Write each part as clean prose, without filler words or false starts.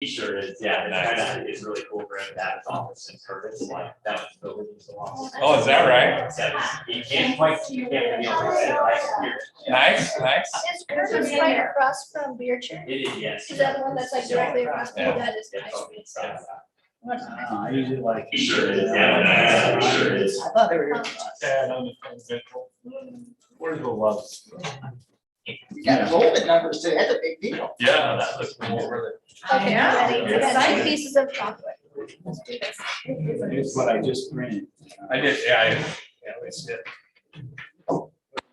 He sure is, yeah, and I think it's really cool for him to have his office in service, like that was building so long. Oh, is that right? He can't quite, he can't be able to sit like here. Nice, nice. Is Curtis right across from Beer Chair? It is, yes. Is that the one that's like directly across from Yeah. that is Yeah, nice. totally, so. I usually like. He sure is, yeah, he sure is. I thought they were here. Yeah, on the individual. Where's the love? We got enrollment numbers today, that's a big deal. Yeah, that looks cool. Really. Okay, I'm ready. We got Exciting. 2 pieces of chocolate. Let's do this. Here's what I just printed. I did, yeah, it's good.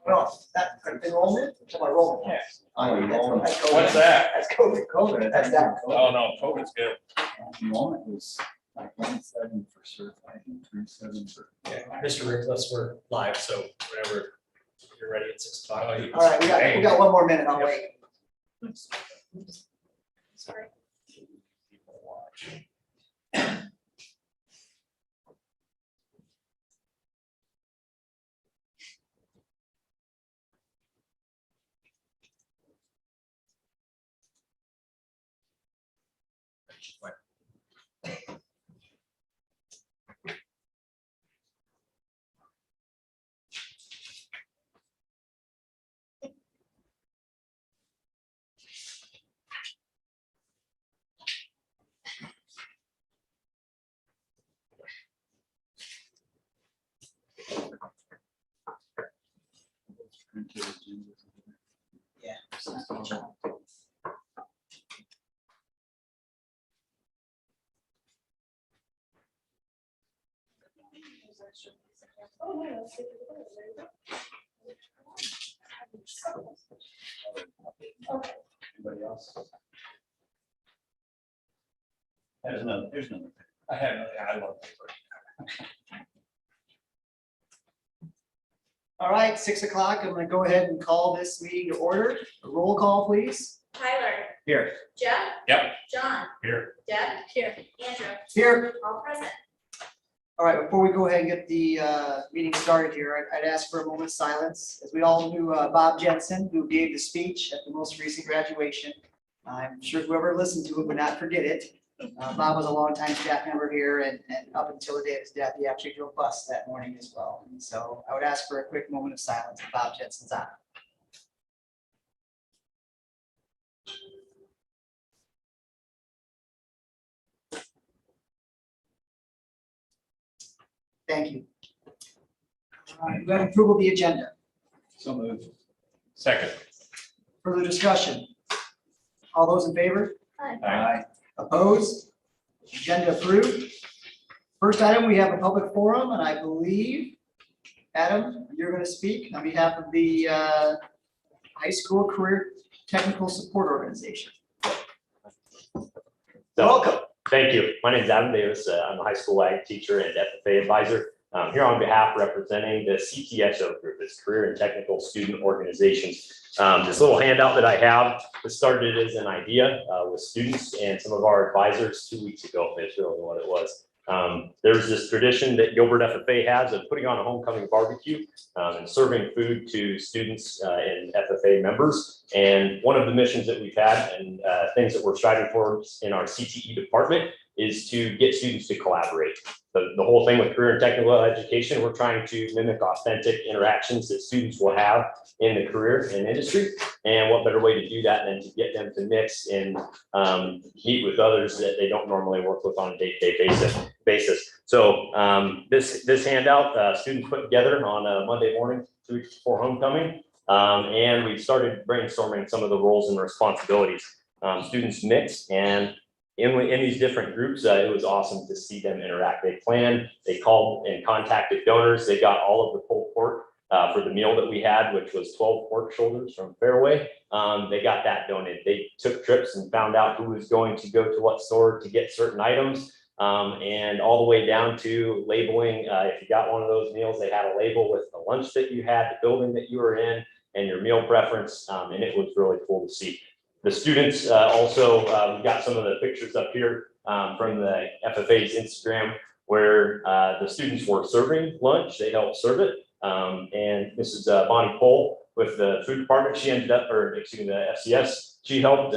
No, that enrollment, it's my enrollment. Yeah. Oh, enrollment. What's that? That's COVID, that's that. Oh, no, COVID's good. Enrollment was like 1.7 for certified and 3.7 for. Okay, Mr. Rickless, we're live, so whenever you're ready at 6 o'clock. All right, we got 1 more minute, I'll wait. Sorry. Yeah. Oh, yeah, let's get to the other. There you go. Okay. Anybody else? There's another. I had, yeah, I love paper. All right, 6 o'clock, I'm gonna go ahead and call this meeting to order. A roll call, please. Tyler, Here. Jeff. Yep. John, Here. Deb, Here. Andrew, Here. all present. All right, before we go ahead and get the meeting started here, I'd ask for a moment of silence, as we all knew Bob Jensen, who gave the speech at the most recent graduation. I'm sure whoever listened to it would not forget it. Bob was a longtime staff member here, and up until the day of his death, he actually drove bus that morning as well. And so I would ask for a quick moment of silence in Bob Jensen's honor. Thank you. All right, we have approval of the agenda. So moved. Second. Further discussion? All those in favor? Aye. Opposed? Agenda approved. First item, we have a public forum, and I believe, Adam, you're going to speak on behalf of the High School Career Technical Support Organization. Welcome. Thank you. My name is Adam Davis. I'm a high school ag teacher and FFA advisor. Here on behalf representing the CTSO group, it's Career and Technical Student Organizations. This little handout that I have, this started as an idea with students and some of our advisors 2 weeks ago. That's really what it was. There's this tradition that Gilbert FFA has of putting on a homecoming barbecue and serving food to students and FFA members. And one of the missions that we've had and things that we're striving for in our CTE department is to get students to collaborate. The whole thing with career and technical education, we're trying to mimic authentic interactions that students will have in the career and industry. And what better way to do that than to get them to mix and meet with others that they don't normally work with on a day-to-day basis. So this handout, students put together on a Monday morning, 2 weeks before homecoming. And we started brainstorming some of the roles and responsibilities. Students mixed, and in these different groups, it was awesome to see them interact. They planned, they called and contacted donors. They got all of the pulled pork for the meal that we had, which was 12 pork shoulders from Fairway. They got that donated. They took trips and found out who was going to go to what store to get certain items, and all the way down to labeling. If you got one of those meals, they had a label with the lunch that you had, the building that you were in, and your meal preference, and it was really cool to see. The students also, we got some of the pictures up here from the FFA's Instagram where the students were serving lunch. They helped serve it. And Mrs. Bonnie Cole with the food department, she ended up, or excuse me, the FCS, She helped,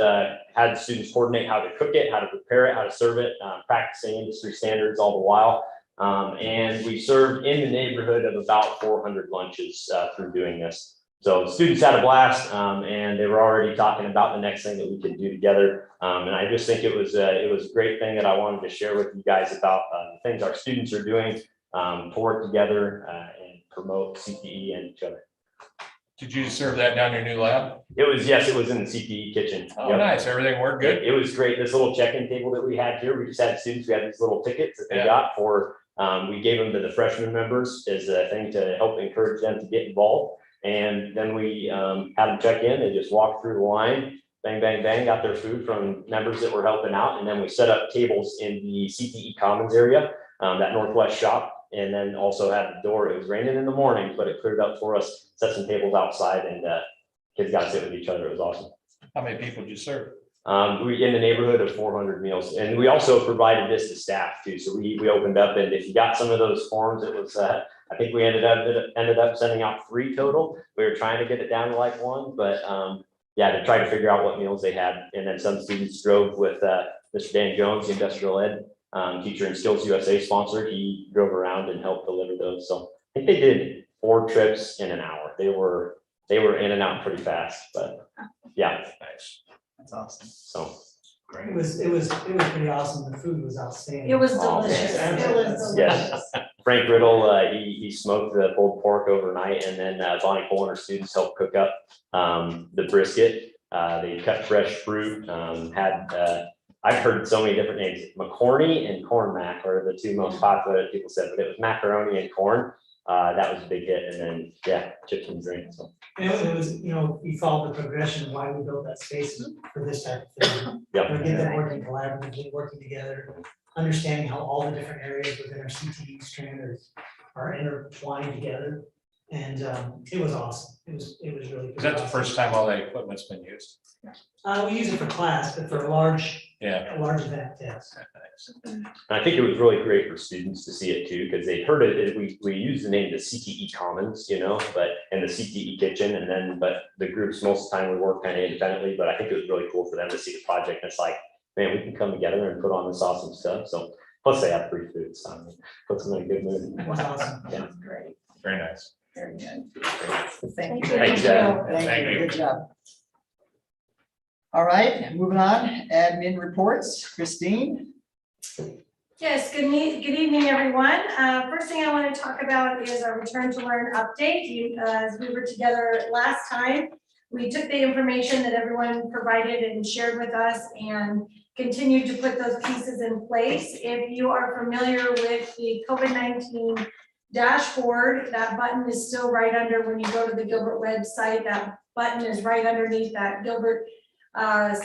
had students coordinate how to cook it, how to prepare it, how to serve it, practicing industry standards all the while. And we served in the neighborhood of about 400 lunches through doing this. So the students had a blast, and they were already talking about the next thing that we could do together. And I just think it was a great thing that I wanted to share with you guys about the things our students are doing to work together and promote CTE and each other. Did you serve that down your new lab? Yes, it was in the CTE kitchen. Oh, Yep. nice. Everything worked good? It was great. This little check-in table that we had here, we just had students, we had these little tickets that they Yeah. got for, we gave them to the freshman members as a thing to help encourage them to get involved. And then we had them check in, they just walked through the line, bang, bang, bang, got their food from members that were helping out. And then we set up tables in the CTE Commons area, that Northwest shop. And then also had the door, it was raining in the morning, but it cleared up for us, set some tables outside, and kids got to sit with each other. It was awesome. How many people did you serve? We in the neighborhood of 400 meals, and we also provided this to staff too. So we opened up, and if you got some of those forms, it was I think we ended up sending out 3 total. We were trying to get it down to like 1, but yeah, to try to figure out what meals they had. And then some students drove with Mr. Dan Jones, the industrial ed teacher and Skills USA sponsor. He drove around and helped deliver those. So I think they did 4 trips in an hour. They were in and out pretty fast, but yeah. Nice. That's awesome. So It was pretty awesome. The food was outstanding. It was Oh, delicious. yes. It was Yes. delicious. Frank Riddle, he smoked the pulled pork overnight, and then Bonnie Cole and her students helped cook up the brisket. They cut fresh fruit, I've heard so many different names. McCorney and corn mac are the 2 most popular that people said, but it was macaroni and corn. That was a big hit. And then, yeah, chips and drinks. So, It was, we followed the progression of why we built that space for this type of thing. yeah. Get them working collaboratively, working together, understanding how all the different areas within our CTE strand are intertwined together. And it was awesome. It was really. Is that the first time all that equipment's been used? We use it for class, but for a large event, yes. And I think it was really great for students to see it too, because they heard it. We use the name the CTE Commons, but and the CTE Kitchen, but the groups most of the time we work kind of independently. But I think it was really cool for them to see the project. And it's like, man, we can come together and put on this awesome stuff. So plus they have free food, so I mean, puts them in a good mood. It was awesome. Yeah. Great, Very nice. very good. Thank Thank you. you. Thank you, Dad. Thank you, good job. All right, moving on, admin reports, Christine. Yes, good evening, everyone. First thing I want to talk about is our return to learn update. As we were together last time, we took the information that everyone provided and shared with us and continued to put those pieces in place. If you are familiar with the COVID-19 dashboard, that button is still right under, when you go to the Gilbert website, that button is right underneath that Gilbert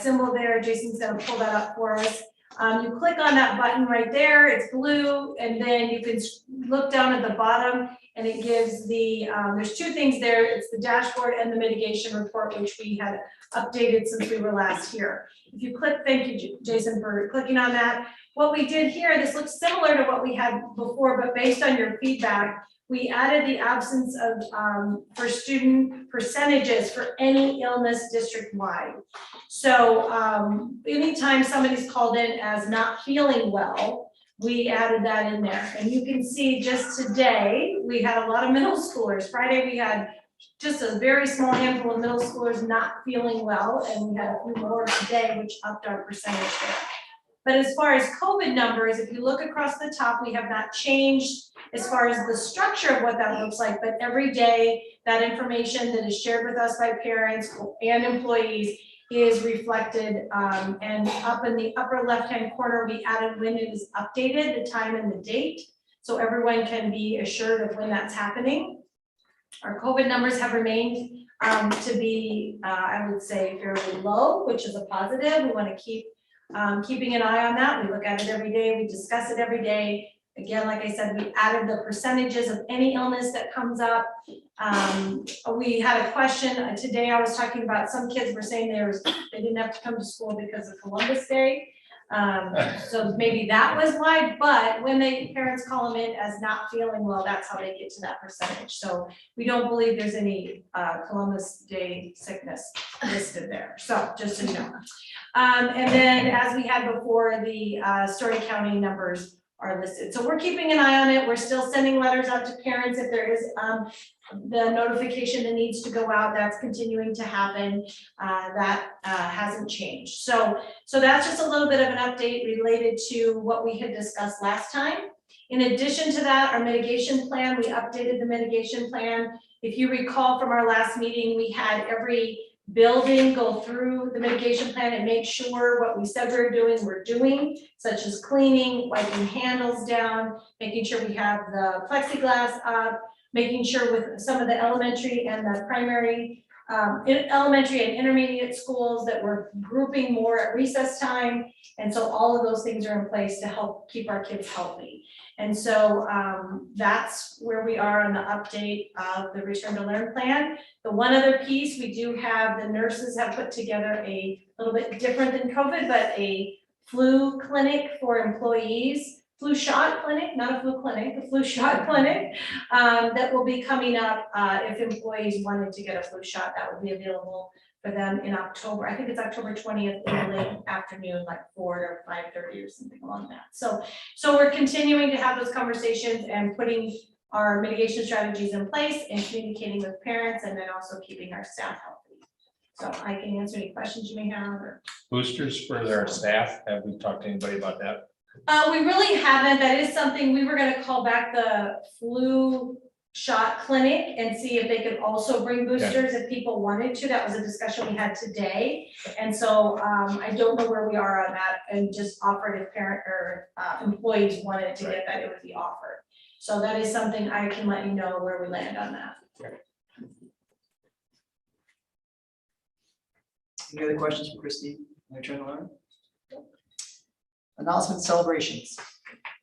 symbol there. Jason's going to pull that up for us. You click on that button right there, it's blue, and then you can look down at the bottom and it gives the, there's 2 things there. It's the dashboard and the mitigation report, which we had updated since we were last here. If you click, thank you, Jason, for clicking on that. What we did here, this looks similar to what we had before, but based on your feedback, we added the absence of for student percentages for any illness district-wide. So anytime somebody's called in as not feeling well, we added that in there. And you can see just today, we had a lot of middle schoolers. Friday, we had just a very small handful of middle schoolers not feeling well, and we had a few more today, which upped our percentage there. But as far as COVID numbers, if you look across the top, we have not changed as far as the structure of what that looks like, but every day that information that is shared with us by parents and employees is reflected, and up in the upper left-hand corner, we added when it is updated, the time and the date, so everyone can be assured of when that's happening. Our COVID numbers have remained to be, I would say, fairly low, which is a positive. We want to keep keeping an eye on that. We look at it every day, we discuss it every day. Again, like I said, we added the percentages of any illness that comes up. We had a question today. I was talking about some kids were saying they didn't have to come to school because of Columbus Day. So maybe that was why, but when parents call them in as not feeling well, that's how they get to that percentage. So we don't believe there's any Columbus Day sickness listed there, so just so you know. And then as we had before, the Story County numbers are listed. So we're keeping an eye on it. We're still sending letters out to parents if there is the notification that needs to go out. That's continuing to happen. That hasn't changed. So that's just a little bit of an update related to what we had discussed last time. In addition to that, our mitigation plan, we updated the mitigation plan. If you recall from our last meeting, we had every building go through the mitigation plan and make sure what we said we're doing, such as cleaning, wiping handles down, making sure we have the plexiglass up, making sure with some of the elementary and the primary, elementary and intermediate schools that we're grouping more at recess time. And so all of those things are in place to help keep our kids healthy. And so that's where we are on the update of the Return to Learn plan. The one other piece, we do have, the nurses have put together a little bit different than COVID, but a flu clinic for employees, flu shot clinic, not a flu clinic, a flu shot clinic that will be coming up if employees wanted to get a flu shot, that would be available for them in October. I think it's October 20th in the late afternoon, like 4 or 5:30 or something along that. So we're continuing to have those conversations and putting our mitigation strategies in place and communicating with parents and then also keeping our staff healthy. So I can answer any questions you may have. Or Boosters for their staff, have we talked to anybody about that? we really haven't. That is something we were going to call back the flu shot clinic and see if they could also bring boosters if people wanted to. That was a discussion we had today. And so I don't know where we are on that, and just offered if parent or employees wanted to get that, it would be offered. So that is something I can let you know where we land on that. Any other questions for Christine? Return to Learn? Announcements, celebrations.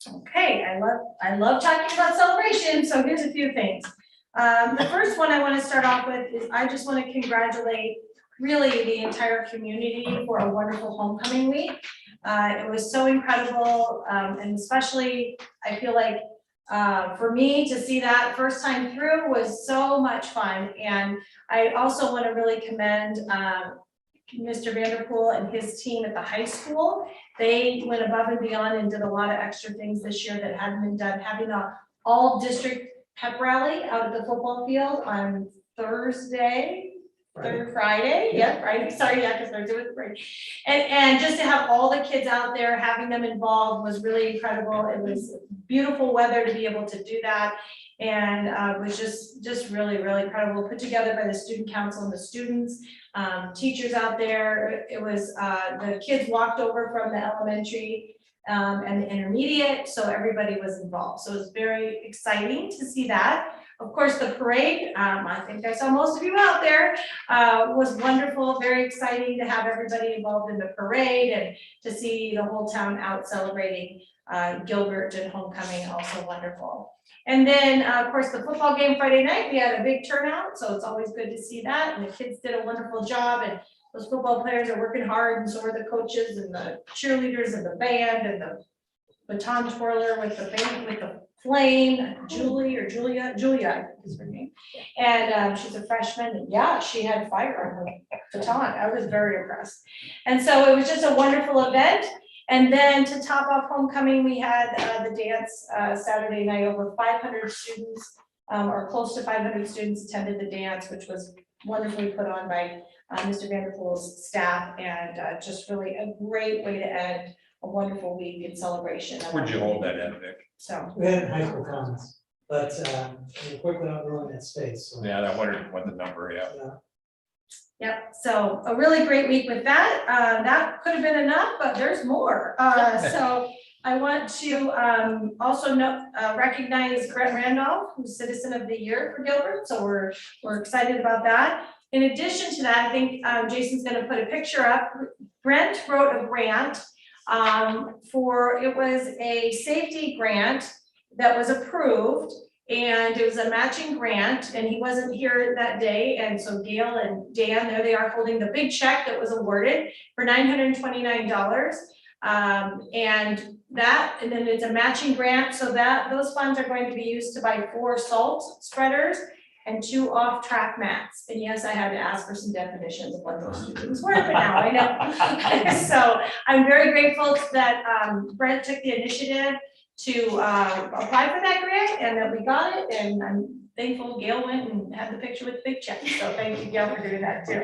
Okay, I love talking about celebrations, so here's a few things. The first one I want to start off with is I just want to congratulate really the entire community for a wonderful homecoming week. It was so incredible, and especially I feel like for me to see that first time through was so much fun. And I also want to really commend Mr. Vanderpool and his team at the high school. They went above and beyond and did a lot of extra things this year that hadn't been done. Having a all district pep rally out at the football field on Friday, sorry, yeah, because Thursday was Friday. And just to have all the kids out there, having them involved was really incredible. It was beautiful weather to be able to do that. And it was just really, really incredible, put together by the student council and the students, teachers out there. It was, the kids walked over from the elementary and the intermediate, so everybody was involved. So it was very exciting to see that. Of course, the parade, I think I saw most of you out there, was wonderful, very exciting to have everybody involved in the parade and to see the whole town out celebrating Gilbert and homecoming, also wonderful. And then, of course, the football game Friday night, we had a big turnout, so it's always good to see that. And the kids did a wonderful job, and those football players are working hard, and so are the coaches and the cheerleaders and the band and the baton twirler with the band, with the flame, Julia is her name. And she's a freshman, and yeah, she had fire on her baton. I was very impressed. And so it was just a wonderful event. And then to top off homecoming, we had the dance Saturday night. Over 500 students, or close to 500 students attended the dance, which was wonderfully put on by Mr. Vanderpool's staff, and just really a great way to end a wonderful week in celebration. Where'd you hold that at, Vic? So We had it in high school commons, but we're quickly outgrowing that space, so. Yeah, I wondered what the number, yeah. yep, so a really great week with that. That could have been enough, but there's more. So I want to also recognize Brett Randolph, who's Citizen of the Year for Gilbert. So we're excited about that. In addition to that, I think Jason's going to put a picture up. Brent wrote a grant it was a safety grant that was approved, and it was a matching grant, and he wasn't here that day. And so Gail and Dan, there they are holding the big check that was awarded for $929. And then it's a matching grant, so those funds are going to be used to buy 4 salt spreaders and 2 off-track mats. And yes, I had to ask for some definitions of what those 2 things were, but now I know. So I'm very grateful that Brent took the initiative to apply for that grant and that we got it, and I'm thankful Gail went and had the picture with the big check, so thank you, Gail, for doing that too.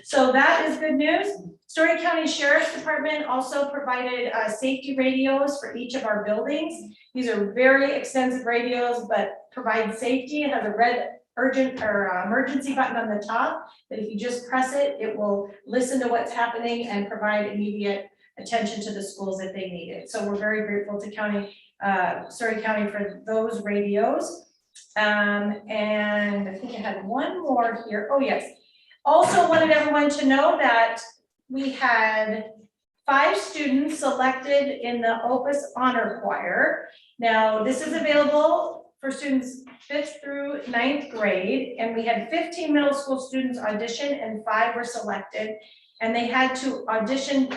So that is good news. Story County Sheriff's Department also provided safety radios for each of our buildings. These are very extensive radios, but provide safety. It has a red urgent or emergency button on the top that if you just press it, it will listen to what's happening and provide immediate attention to the schools if they need it. So we're very grateful to Story County for those radios. And I think I had one more here. Oh, yes. Also wanted everyone to know that we had 5 students selected in the Opus Honor Choir. Now, this is available for students 5th through 9th grade, and we had 15 middle school students audition and 5 were selected, and they had to audition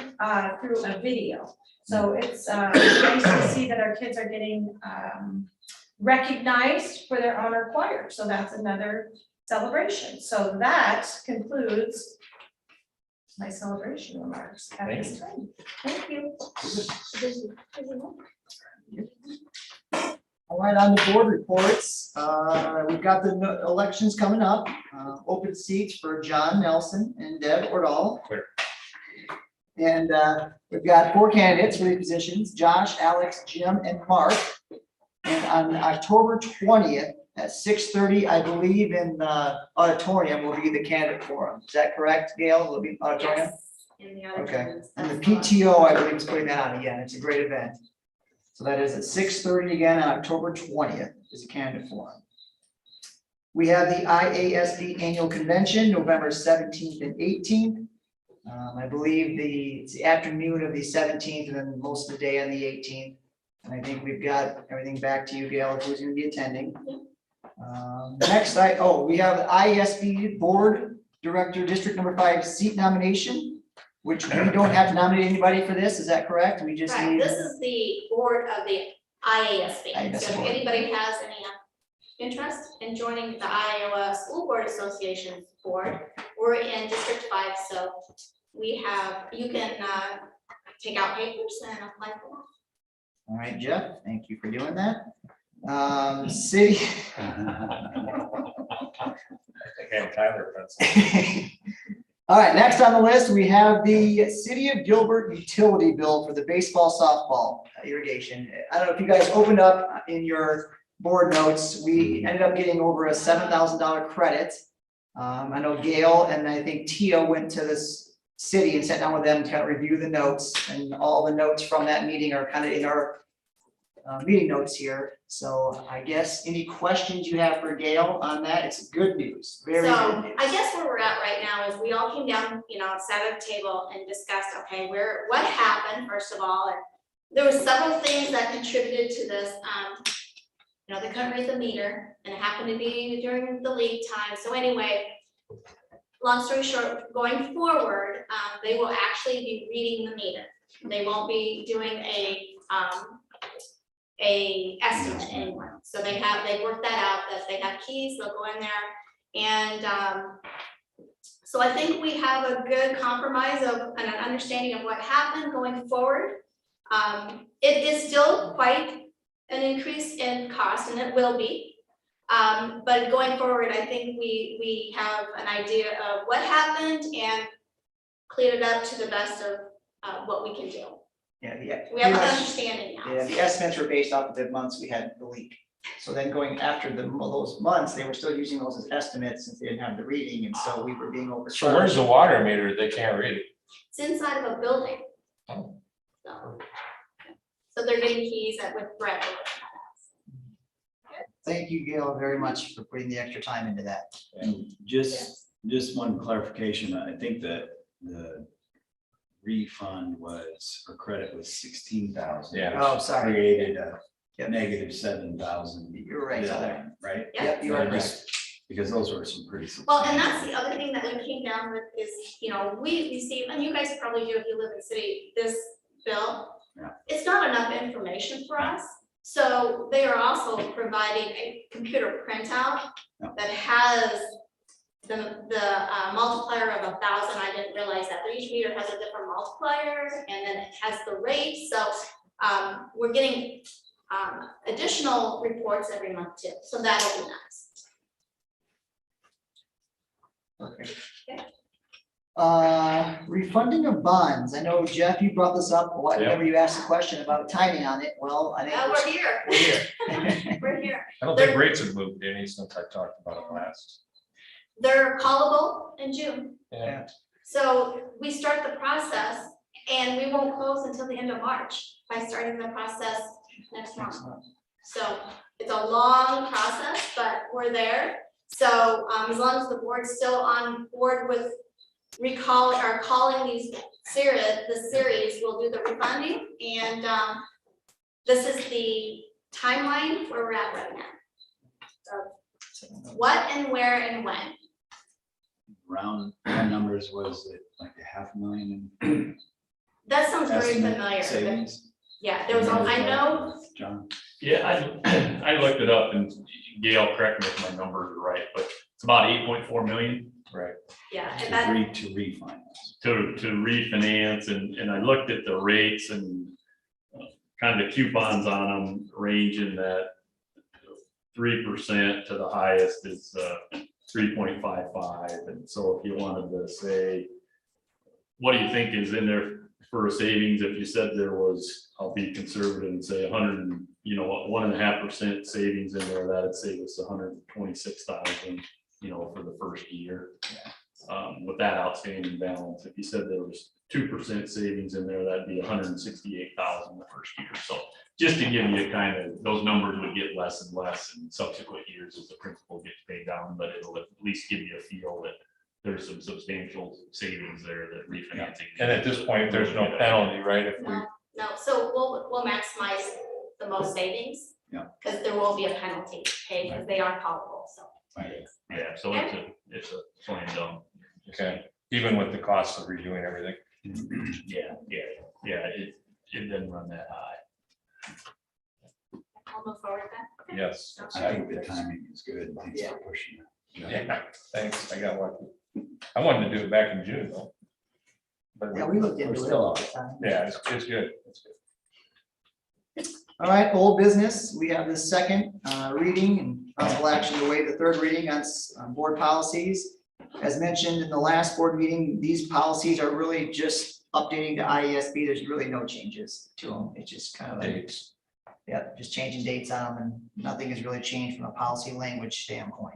through a video. So it's nice to see that our kids are getting recognized for their honor choir. So that's another celebration. So that concludes my celebration remarks at this time. Thank you. All right, on the board reports, we've got the elections coming up, open seats for John Nelson and Deb Ordall. And we've got 4 candidates for the positions, Josh, Alex, Jim, and Mark. And on October 20th at 6:30, I believe in the auditorium will be the candidate forum. Is that correct, Gail? Will be auditorium? Yes, in the Okay. auditorium. And the PTO, I believe, is putting that on again. It's a great event. So that is at 6:30 again on October 20th is a candidate forum. We have the IASB annual convention, November 17th and 18th. I believe it's the afternoon of the 17th and then most of the day on the 18th. And I think we've got everything back to you, Gail, who's going to be attending. Next, we have the ISB Board Director District Number 5 seat nomination, which we don't have to nominate anybody for this. Is that correct? We just Right, need. this is the board of the IASB. IASB So if board. anybody has any interest in joining the Iowa School Board Association's board, we're in District 5, so you can take out papers and apply for them. All right, Jeff, thank you for doing that. City. Okay, Tyler, that's. All right, next on the list, we have the City of Gilbert utility bill for the baseball, softball irrigation. I don't know if you guys opened up in your board notes, we ended up getting over a $7,000 credit. I know Gail and I think Tia went to this city and sat down with them to kind of review the notes, and all the notes from that meeting are kind of in our meeting notes here. So I guess any questions you have for Gail on that? It's good news, very good So news. I guess where we're at right now is we all came down, sat at a table and discussed, okay, what happened, first of all, and there were several things that contributed to this. They couldn't read the meter, and it happened to be during the lead time. So anyway, long story short, going forward, they will actually be reading the meter. They won't be doing a estimate anymore. So they worked that out, that they have keys, they'll go in there. And so I think we have a good compromise and an understanding of what happened going forward. It is still quite an increase in cost, and it will be. But going forward, I think we have an idea of what happened and cleared it up to the best of what we can do. Yeah, We have an understanding now. the estimates were based off of the months we had the leak. So then going after those months, they were still using those as estimates since they didn't have the reading, and so we were being overcharged. So where's the water meter? They can't read it. It's inside of a building. Oh. So they're getting keys with Brett. Thank you, Gail, very much for putting the extra time into that. And just one clarification, I think that the refund or credit was 16,000. Yeah. Oh, sorry. Created a Yep. negative 7,000. You're right, bill, right? Yep, you are correct. Because those were some pretty. Well, and that's the other thing that we came down with is, we see, and you guys probably do if you live in the city, this Bill, Yeah. it's not enough information for us. So they are also providing a computer printout Yeah. that has the multiplier of 1,000. I didn't realize that, but each meter has a different multiplier, and then it has the rate. So we're getting additional reports every month too, so that'll be nice. Okay. Refunding of bonds. I know, Jeff, you brought this up, whenever you asked a question about timing on it. Well, I think. We're here, We're here. we're here. I don't think rates have moved any since I talked about it last. They're callable in June. Yeah. So we start the process and we won't close until the end of March by starting the process next month. So it's a long process, but we're there. So as long as the board's still on board with recalling or calling these the series, we'll do the refunding. And this is the timeline where we're at right now. So what and where and when. Round numbers, was it like $500,000 That sounds very estimate familiar. savings? Yeah, there was, I know, John? Yeah, I looked it up, and Gail, correct me if my numbers are right, but it's about 8.4 million Right. yeah, and that, To refinance. to refinance, and I looked at the rates and kind of the coupons on them range in that 3% to the highest is 3.55. And so if you wanted to say, what do you think is in there for a savings? If you said there was, I'll be conservative and say 100, 1.5% savings in there, that'd save us 126,000, for the first year. With that outstanding balance, if you said there was 2% savings in there, that'd be 168,000 the first year. So just to give you kind of, those numbers would get less and less in subsequent years as the principal gets paid down, but it'll at least give you a feel that there's some substantial savings there that refinancing. And at this point, there's no penalty, right? If we, no, so we'll maximize the most savings. Yeah. Because there will be a penalty paid because they are callable, so. Yeah, so it's a slam dunk. okay, even with the cost of redoing everything. Yeah, it didn't run that high. I'll move forward then. Yes. I think the timing is good. Thanks for pushing it. Yeah, thanks. I got lucky. I wanted to do it back in June though. But Yeah, we looked we're into it still all on. the time. Yeah, it's good. It's good. All right, old business. We have the second reading and possible action to waive the third reading on board policies. As mentioned in the last board meeting, these policies are really just updating to ISB. There's really no changes to them. It's just kind of like, Dates. yeah, just changing dates on them, and nothing has really changed from a policy language standpoint.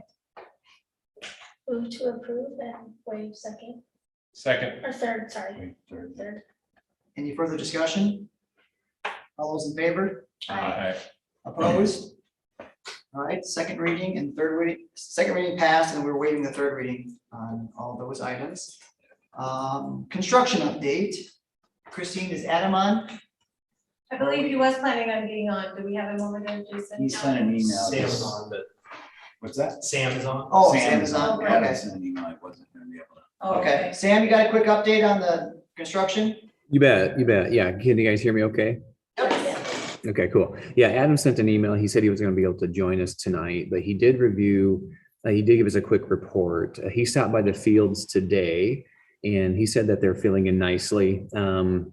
Move to approve and waive second, Second, or third, sorry, Wait, third. third. Any further discussion? All those in favor? I, Opposed? All right, second reading and third reading, second reading passed, and we're waiting the third reading on all those items. Construction update. Christine, is Adam on? I believe he was planning on being on. Do we have him over there, Jason? He sent an email. Sam's on, but What's that? Sam is on. Oh, Sam is on, Yeah, I okay. sent an email. I wasn't gonna be able to. Oh, Okay, Sam, you got a quick update on the construction? You bet, you bet. Yeah, can you guys hear me okay? Okay, cool. Yeah, Adam sent an email. He said he was going to be able to join us tonight, but he did review, he did give us a quick report. He stopped by the fields today and he said that they're filling in nicely. And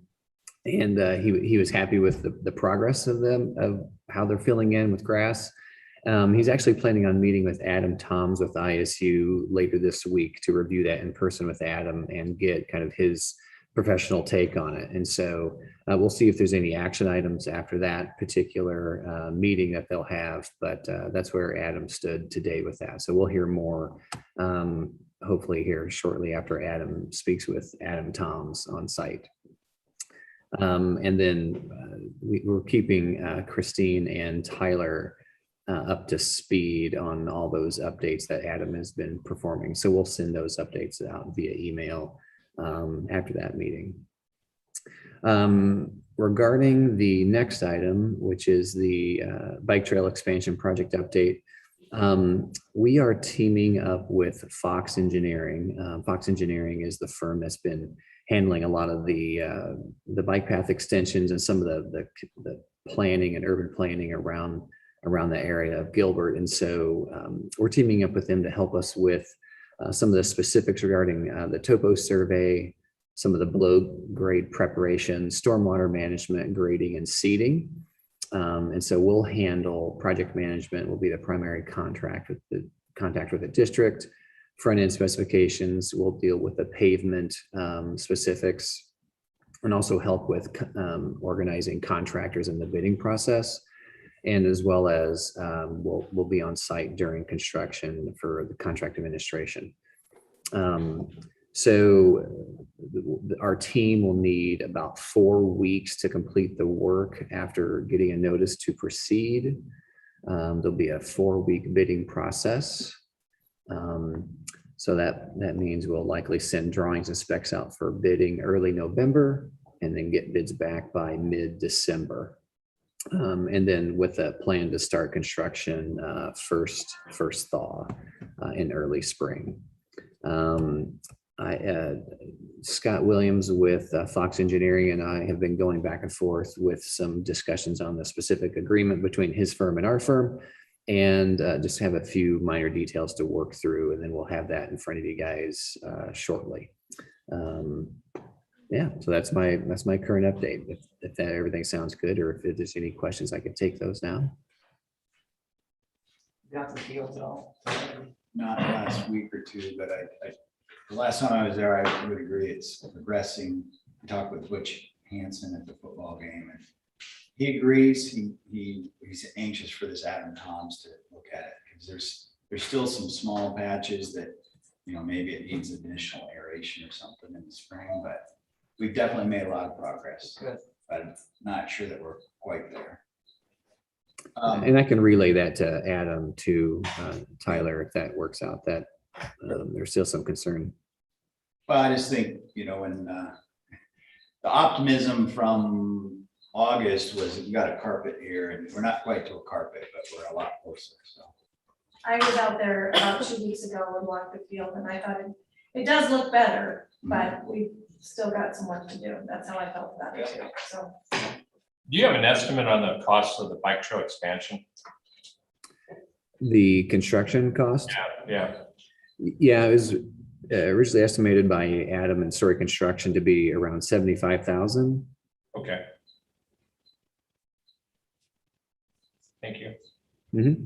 he was happy with the progress of them, of how they're filling in with grass. He's actually planning on meeting with Adam Toms with ISU later this week to review that in person with Adam and get kind of his professional take on it. And so we'll see if there's any action items after that particular meeting that they'll have, but that's where Adam stood today with that. So we'll hear more hopefully here shortly after Adam speaks with Adam Toms on site. And then we're keeping Christine and Tyler up to speed on all those updates that Adam has been performing. So we'll send those updates out via email after that meeting. Regarding the next item, which is the bike trail expansion project update, we are teaming up with Fox Engineering. Fox Engineering is the firm that's been handling a lot of the bike path extensions and some of the planning and urban planning around the area of Gilbert. And so we're teaming up with them to help us with some of the specifics regarding the topo survey, some of the below grade preparation, stormwater management, grading, and seeding. And so we'll handle project management, will be the primary contact with the district. Front end specifications, we'll deal with the pavement specifics, and also help with organizing contractors in the bidding process. And as well as we'll be on site during construction for the contract administration. So our team will need about 4 weeks to complete the work after getting a notice to proceed. There'll be a 4-week bidding process. So that means we'll likely send drawings and specs out for bidding early November and then get bids back by mid-December. And then with a plan to start construction first thaw in early spring. Scott Williams with Fox Engineering and I have been going back and forth with some discussions on the specific agreement between his firm and our firm, and just have a few minor details to work through, and then we'll have that in front of you guys shortly. Yeah, so that's my current update. If that everything sounds good, or if there's any questions, I could take those now. Got the fields at all? Not last week or two, but the last time I was there, I would agree it's progressing. I talked with Butch Hansen at the football game, and he agrees. He's anxious for this Adam Toms to look at it, because there's still some small patches that, maybe it needs additional aeration or something in the spring, but we've definitely made a lot of progress. Good. But I'm not sure that we're quite there. And I can relay that to Adam, to Tyler, if that works out, that there's still some concern. Well, I just think, when the optimism from August was we got a carpet here, and we're not quite to a carpet, but we're a lot closer. So I was out there about 2 weeks ago and walked the field, and I thought it does look better, but we've still got some work to do. That's how I felt about it too, so. Do you have an estimate on the cost of the bike trail expansion? The construction cost? Yeah. Yeah, it was originally estimated by Adam and Story Construction to be around 75,000. Okay. Thank you. Mm-hmm.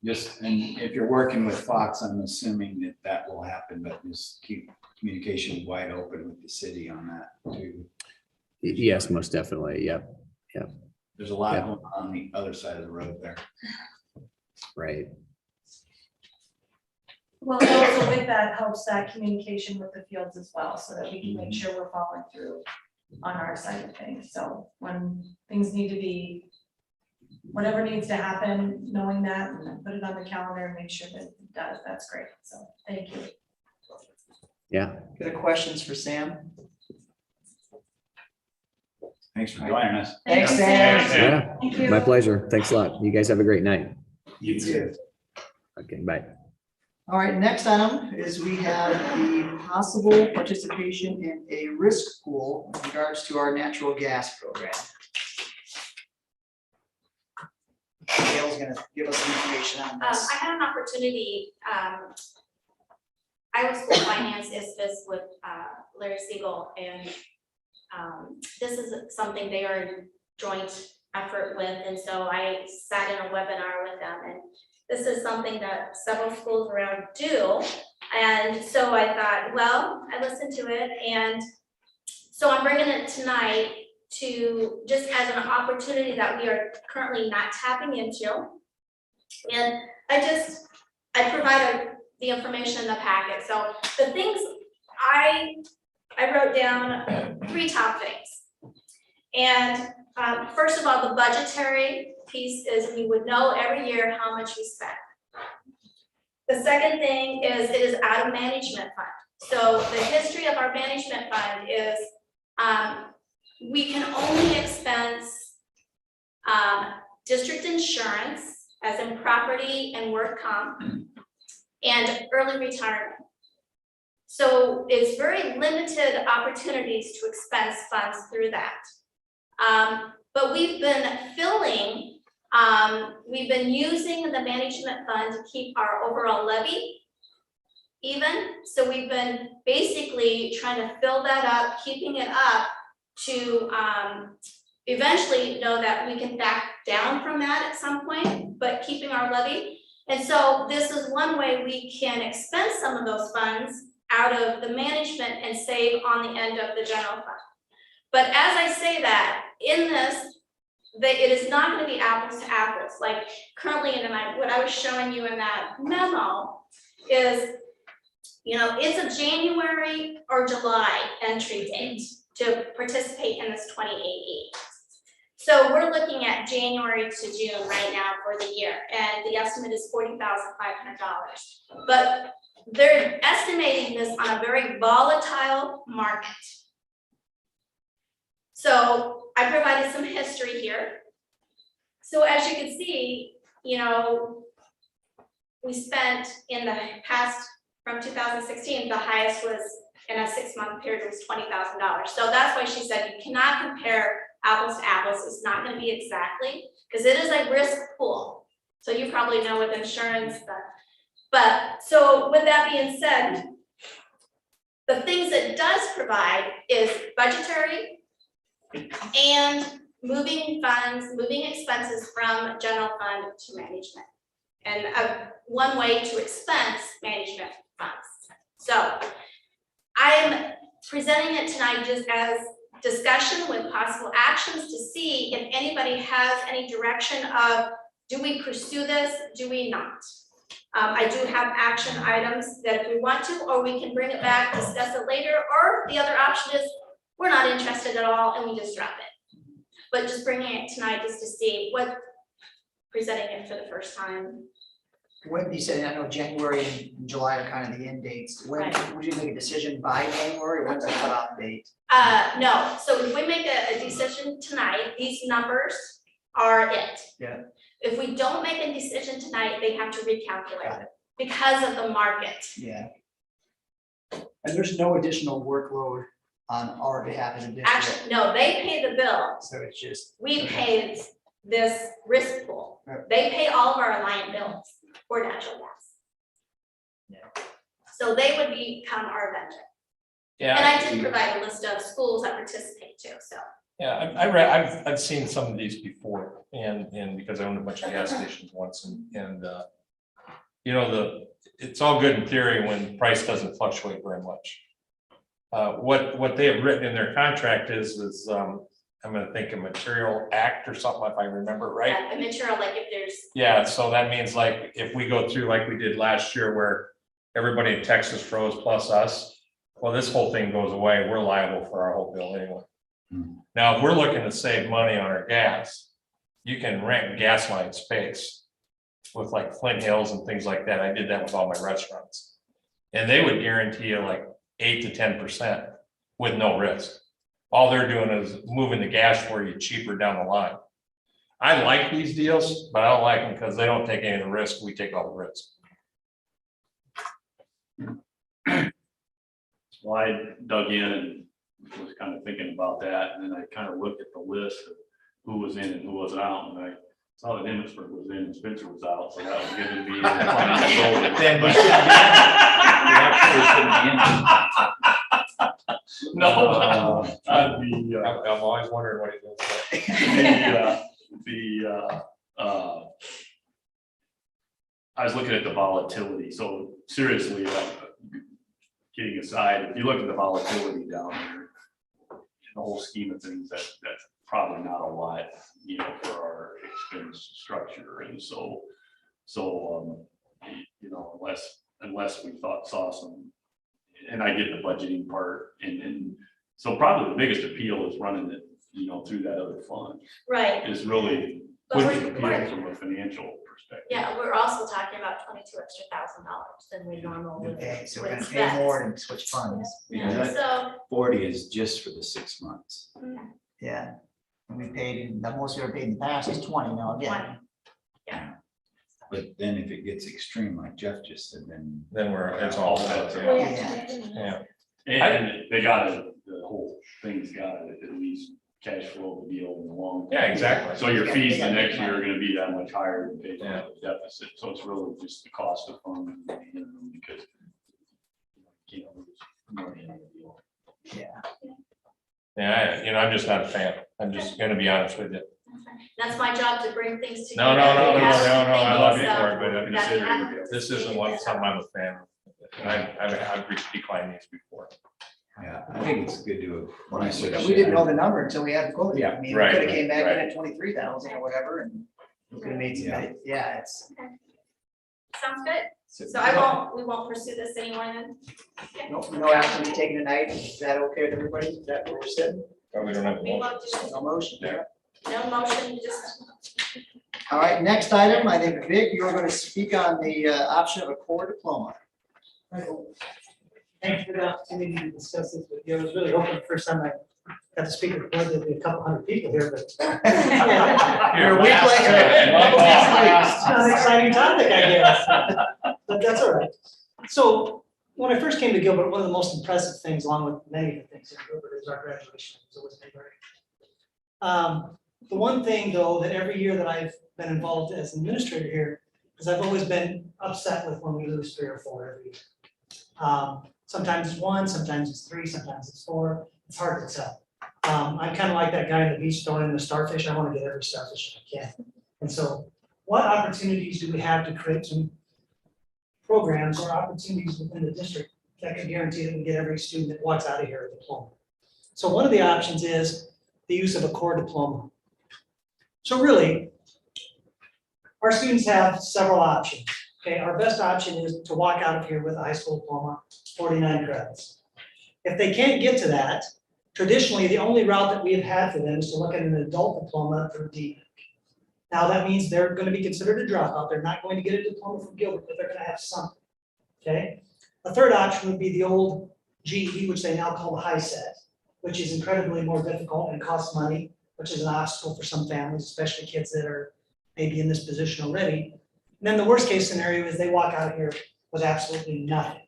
just, and if you're working with Fox, I'm assuming that will happen, but just keep communication wide open with the city on that too. Yes, most definitely. Yep. Yep. There's a lot going on the other side of the road there. Right. Well, and also with that helps that communication with the fields as well, so that we can make sure we're following through on our side of things. So when things need to be, whatever needs to happen, knowing that, and then put it on the calendar and make sure that it does, that's great. So thank you. Yeah. Got questions for Sam? Thanks for joining us. Thanks, Sam. Yeah. Thank you. My pleasure. Thanks a lot. You guys have a great night. You too. Okay, bye. All right, next item is we have the possible participation in a risk pool in regards to our natural gas program. Gail's gonna give us some information on this. I had an opportunity, Iowa School Finance is this with Larry Siegel, and this is something they are in joint effort with, and so I sat in a webinar with them, and this is something that several schools around do, and so I thought, well, I listened to it, and so I'm bringing it tonight to just as an opportunity that we are currently not tapping into. And I provided the information in the packet. So the things I wrote down 3 top things. And first of all, the budgetary piece is we would know every year how much we spent. The second thing is it is out of management fund. So the history of our management fund is we can only expense district insurance, as in property and work comp, and early retirement. So it's very limited opportunities to expense funds through that. But we've been filling, we've been using the management fund to keep our overall levy even. So we've been basically trying to fill that up, keeping it up to eventually know that we can back down from that at some point, but keeping our levy. And so this is one way we can expense some of those funds out of the management and save on the end of the general fund. But as I say that, in this, it is not going to be apples to apples. Like currently, what I was showing you in that memo is, it's a January or July entry date to participate in this 28E. So we're looking at January to June right now for the year, and the estimate is $40,500. But they're estimating this on a very volatile market. So I provided some history here. So as you can see, we spent in the past, from 2016, the highest was in a 6-month period was $20,000. So that's why she said you cannot compare apples to apples. It's not going to be exactly, because it is a risk pool. So you probably know with insurance that. But so with that being said, the things it does provide is budgetary and moving funds, moving expenses from general fund to management, and one way to expense management funds. So I'm presenting it tonight just as discussion with possible actions to see if anybody has any direction of, do we pursue this, do we not? I do have action items that if we want to, or we can bring it back, discuss it later, or the other option is we're not interested at all and we just drop it. But just bringing it tonight just to see what, presenting it for the first time. When you said, I know January and July are kind of the end dates, when Right. would you make a decision by January, or when's the cutoff date? No, so if we make a decision tonight, these numbers are it. Yeah. If we don't make a decision tonight, they have to recalculate Got it. because of the market. Yeah. And there's no additional workload on our behalf as a district, Actually, no, they pay the bill. so it's just. We pay this risk pool. Right. They pay all of our Alliant bills for natural gas. Yeah. So they would become our vendor. Yeah. And I did provide a list of schools that participate too, so. Yeah, I've seen some of these before, and because I owned a bunch of gas stations once, and it's all good in theory when price doesn't fluctuate very much. What they have written in their contract is I'm gonna think a material act or something, if I remember right. Yeah, the material, like if there's, Yeah, so that means like if we go through like we did last year where everybody in Texas froze plus us, well, this whole thing goes away. We're liable for our whole bill anyway. Now, if we're looking to save money on our gas, you can rent gas line space with like Flint Hills and things like that. I did that with all my restaurants. And they would guarantee you like 8 to 10% with no risk. All they're doing is moving the gas for you cheaper down the line. I like these deals, but I don't like them because they don't take any of the risk. We take all the risk. Well, I dug in and was kind of thinking about that, and then I kind of looked at the list of who was in and who wasn't out, and I saw that Emmitsburg was in and Spencer was out, so that was giving me. Then we shouldn't be in. No, I'm always wondering what he's gonna say. I was looking at the volatility, so seriously, kidding aside, if you look at the volatility down there, in the whole scheme of things, that's probably not a lot, for our expense structure, and so unless we saw some, and I get the budgeting part, and so probably the biggest appeal is running it, through that other fund, right, is really But pushing we're- appeal from a financial perspective. yeah, we're also talking about $22,000 extra than we normally would. Okay, so would we're gonna pay expect. more and switch funds. Yeah, That- so, 40 is just for the 6 months. Yeah. And we paid, the most we ever paid in the past is 20 now again. 20. Yeah. But then if it gets extreme, like Jeff just said, then it's all set. Yeah. Yeah. And they got it, the whole thing's got it, at least cash flow to be over the long. Yeah, exactly. So your fees the next year are gonna be that much higher than pay for Yeah. the deficit, so it's really just the cost of funds because. You know, lose money on the deal. Yeah, I'm just not a fan. I'm just gonna be honest with you. That's my job to bring things to you. No, I love you So, for it, but I'm just that saying, happens. this isn't something I'm a fan of. I've declined these before. yeah, I think it's good to. We didn't know the number until we had COVID. Yeah, I mean, we right, could have came back in right. at 23,000 or whatever, and we could have made some, yeah, it's. Sounds good. So we won't pursue this anymore then? Okay. No action to be taken tonight. Is that okay with everybody? Is that what we're saying? But we don't have. a We motion. won't do No motion? Yeah. no motion, just, All right, next item, I think, Vic, you're going to speak on the option of a core diploma. Thank you for the opportunity to discuss this with you. I was really hoping the first time I got to speak with the board, there'd be a couple hundred people here, but You're a week later. it's not an exciting topic, I guess. But that's all right. So when I first came to Gilbert, one of the most impressive things, along with many of the things in Gilbert, is our graduation. It's always been great. The one thing, though, that every year that I've been involved as an administrator here, is I've always been upset with when we lose 3 or 4 every year. Sometimes it's 1, sometimes it's 3, sometimes it's 4. It's hard to tell. I'm kind of like that guy on the beach throwing in the starfish. I want to get every starfish I can. And so what opportunities do we have to create some programs or opportunities within the district that can guarantee that we get every student that walks out of here a diploma? So one of the options is the use of a core diploma. So really, our students have several options. Okay, our best option is to walk out of here with a high school diploma, 49 credits. If they can't get to that, traditionally, the only route that we have had for them is to look at an adult diploma through DMAC. Now, that means they're going to be considered a dropout. They're not going to get a diploma from Gilbert, but they're going to have something. Okay. A third option would be the old GED, which they now call the high set, which is incredibly more difficult and costs money, which is an obstacle for some families, especially kids that are maybe in this position already. And then the worst case scenario is they walk out of here with absolutely nothing.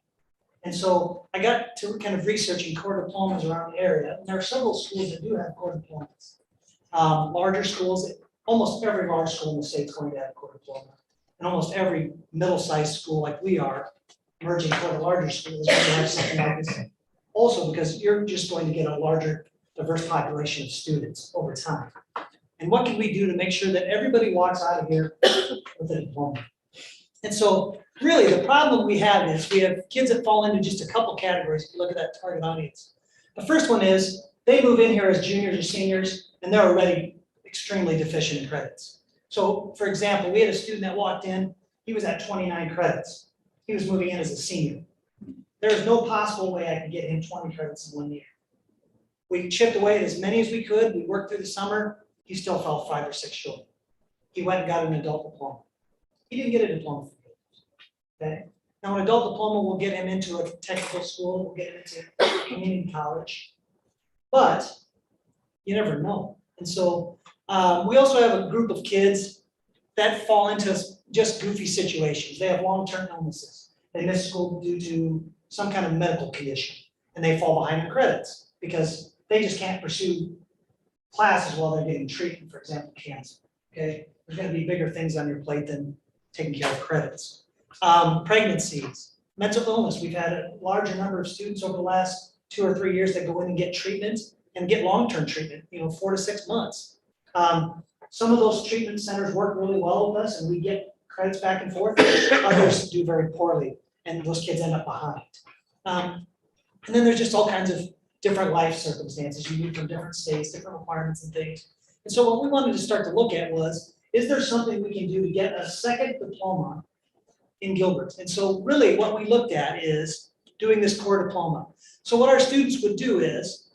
And so I got to kind of researching core diplomas around the area. And there are several schools that do have core diplomas. Larger schools, almost every large school in the state is going to have a core diploma. And almost every middle-sized school like we are, merging toward a larger school is going to have something like this. Also because you're just going to get a larger, diverse population of students over time. And what can we do to make sure that everybody walks out of here with a diploma? And so really the problem we have is we have kids that fall into just a couple categories if you look at that target audience. The first one is they move in here as juniors or seniors and they're already extremely deficient in credits. So for example, we had a student that walked in, he was at 29 credits. He was moving in as a senior. There is no possible way I could get him 20 credits in 1 year. We chipped away at as many as we could. We worked through the summer. He still fell 5 or 6 short. He went and got an adult diploma. He didn't get a diploma from it. Okay. Now an adult diploma will get him into a technical school, will get him into community college. But you never know. And so we also have a group of kids that fall into just goofy situations. They have long-term illnesses. They miss school due to some kind of medical condition, and they fall behind in credits because they just can't pursue classes while they're getting treatment, for example, cancer. Okay, there's going to be bigger things on your plate than taking care of credits. Pregnancies, mental illness. We've had a larger number of students over the last 2 or 3 years that go in and get treatment and get long-term treatment, 4 to 6 months. Some of those treatment centers work really well with us and we get credits back and forth. Others do very poorly and those kids end up behind. And then there's just all kinds of different life circumstances. You move from different states, different requirements and things. And so what we wanted to start to look at was, is there something we can do to get a second diploma in Gilbert? And so really what we looked at is doing this core diploma. So what our students would do is,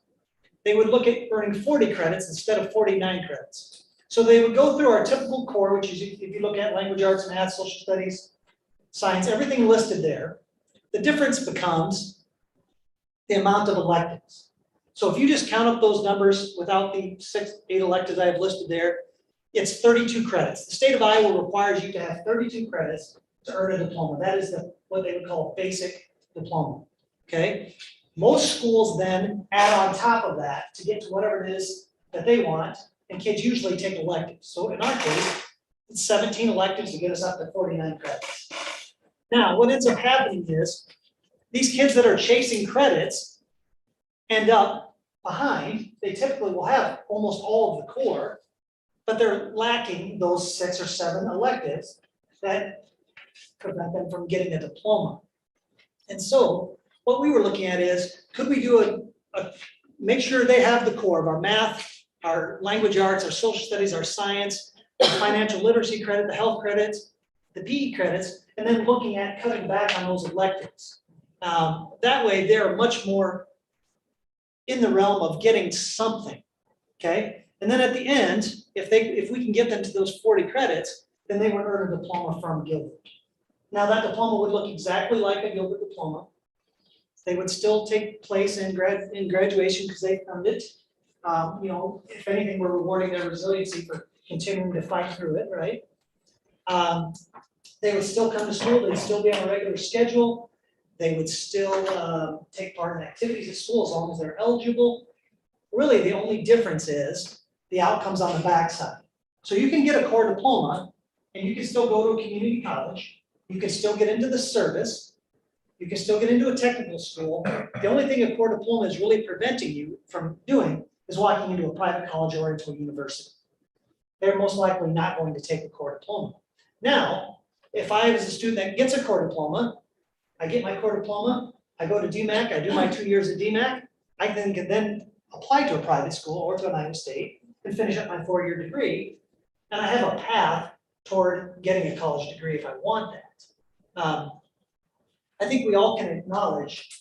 they would look at earning 40 credits instead of 49 credits. So they would go through our typical core, which is if you look at language arts, math, social studies, science, everything listed there. The difference becomes the amount of electives. So if you just count up those numbers without the 6, 8 electives I have listed there, it's 32 credits. The state of Iowa requires you to have 32 credits to earn a diploma. That is what they would call basic diploma, okay? Most schools then add on top of that to get to whatever it is that they want, and kids usually take electives. So in our case, it's 17 electives to get us up to 49 credits. Now, what ends up happening is, these kids that are chasing credits end up behind. They typically will have almost all of the core, but they're lacking those 6 or 7 electives that prevent them from getting a diploma. And so what we were looking at is, could we do make sure they have the core of our math, our language arts, our social studies, our science, our financial literacy credit, the health credits, the PE credits, and then looking at cutting back on those electives. That way they're much more in the realm of getting something, okay? And then at the end, if we can get them to those 40 credits, then they would earn a diploma from Gilbert. Now that diploma would look exactly like a Gilbert diploma. They would still take place in graduation because they earned it. You know, if anything, we're rewarding their resiliency for continuing to fight through it, right? They would still come to school, they'd still be on a regular schedule. They would still take part in activities at school as long as they're eligible. Really, the only difference is the outcomes on the backside. So you can get a core diploma and you can still go to a community college. You can still get into the service. You can still get into a technical school. The only thing a core diploma is really preventing you from doing is walking into a private college or into a university. They're most likely not going to take a core diploma. Now, if I was a student that gets a core diploma, I get my core diploma, I go to DMAC, I do my 2 years at DMAC, I can then apply to a private school or to an Iowa State and finish up my 4-year degree. And I have a path toward getting a college degree if I want that. I think we all can acknowledge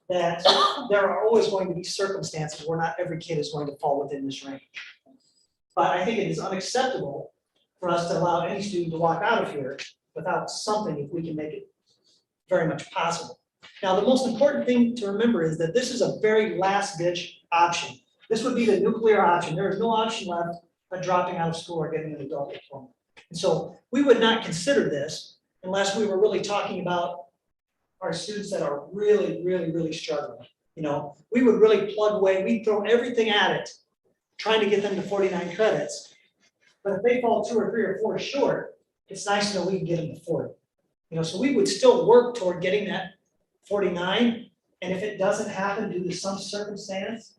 that there are always going to be circumstances where not every kid is going to fall within this range. But I think it is unacceptable for us to allow any student to walk out of here without something if we can make it very much possible. Now, the most important thing to remember is that this is a very last ditch option. This would be the nuclear option. There is no option left but dropping out of school or getting an adult diploma. And so we would not consider this unless we were really talking about our students that are really, really, really struggling. You know, we would really plug away, we'd throw everything at it, trying to get them to 49 credits. But if they fall 2 or 3 or 4 short, it's nice to know we can get them to 40. You know, so we would still work toward getting that 49. And if it doesn't happen due to some circumstance,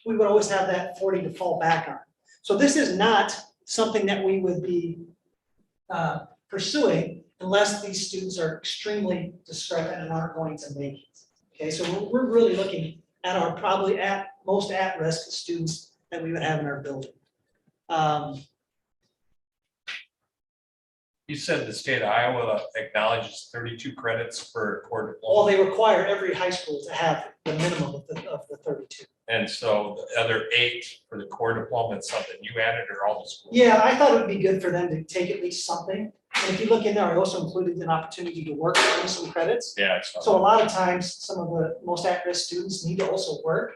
we would always have that 40 to fall back on. So this is not something that we would be pursuing unless these students are extremely discrepant and aren't going to make it. Okay, so we're really looking at our probably most at-risk students that we would have in our building. You said the state of Iowa acknowledges 32 credits for a core Well, diploma. they require every high school to have the minimum of the 32. And so the other 8 for the core diploma is something you added or all the schools? Yeah, I thought it would be good for them to take at least something. And if you look in there, I also included an opportunity to work on some credits. Yeah. I saw So a that. lot of times, some of the most at-risk students need to also work.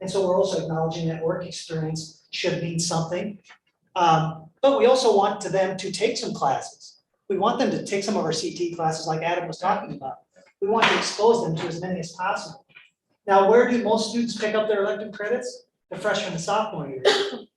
And so we're also acknowledging that work experience should mean something. But we also want them to take some classes. We want them to take some of our CT classes like Adam was talking about. We want to expose them to as many as possible. Now, where do most students pick up their elective credits? The freshman and sophomore years.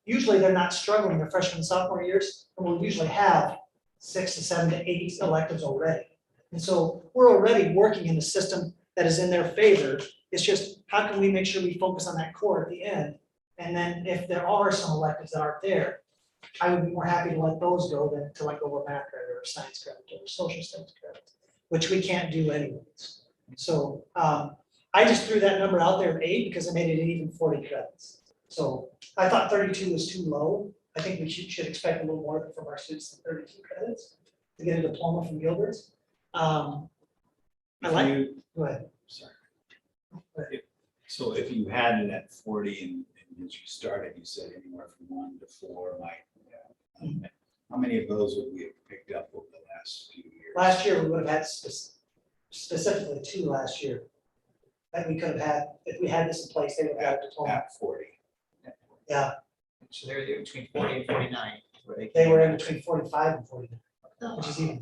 Usually they're not struggling their freshman and sophomore years, and we'll usually have 6 to 7 to 8 electives already. And so we're already working in a system that is in their favor. It's just, how can we make sure we focus on that core at the end? And then if there are some electives that aren't there, I would be more happy to let those go than to let go of a math credit or a science credit or a social studies credit, which we can't do anyways. So I just threw that number out there of 8 because I made it even 40 credits. So I thought 32 was too low. I think we should expect a little more from our students than 32 credits to get a diploma from Gilbert. Go ahead. Sorry. So if you had it at 40 and as you started, you said anywhere from 1 to 4 might. How many of those would we have picked up over the last few years? Last year, we would have had specifically 2 last year that we could have had, if we had this in place, they would have had a diploma. At 40. Yeah. So they're between 40 and 49. where They were in between 45 and 49, which Oh, is even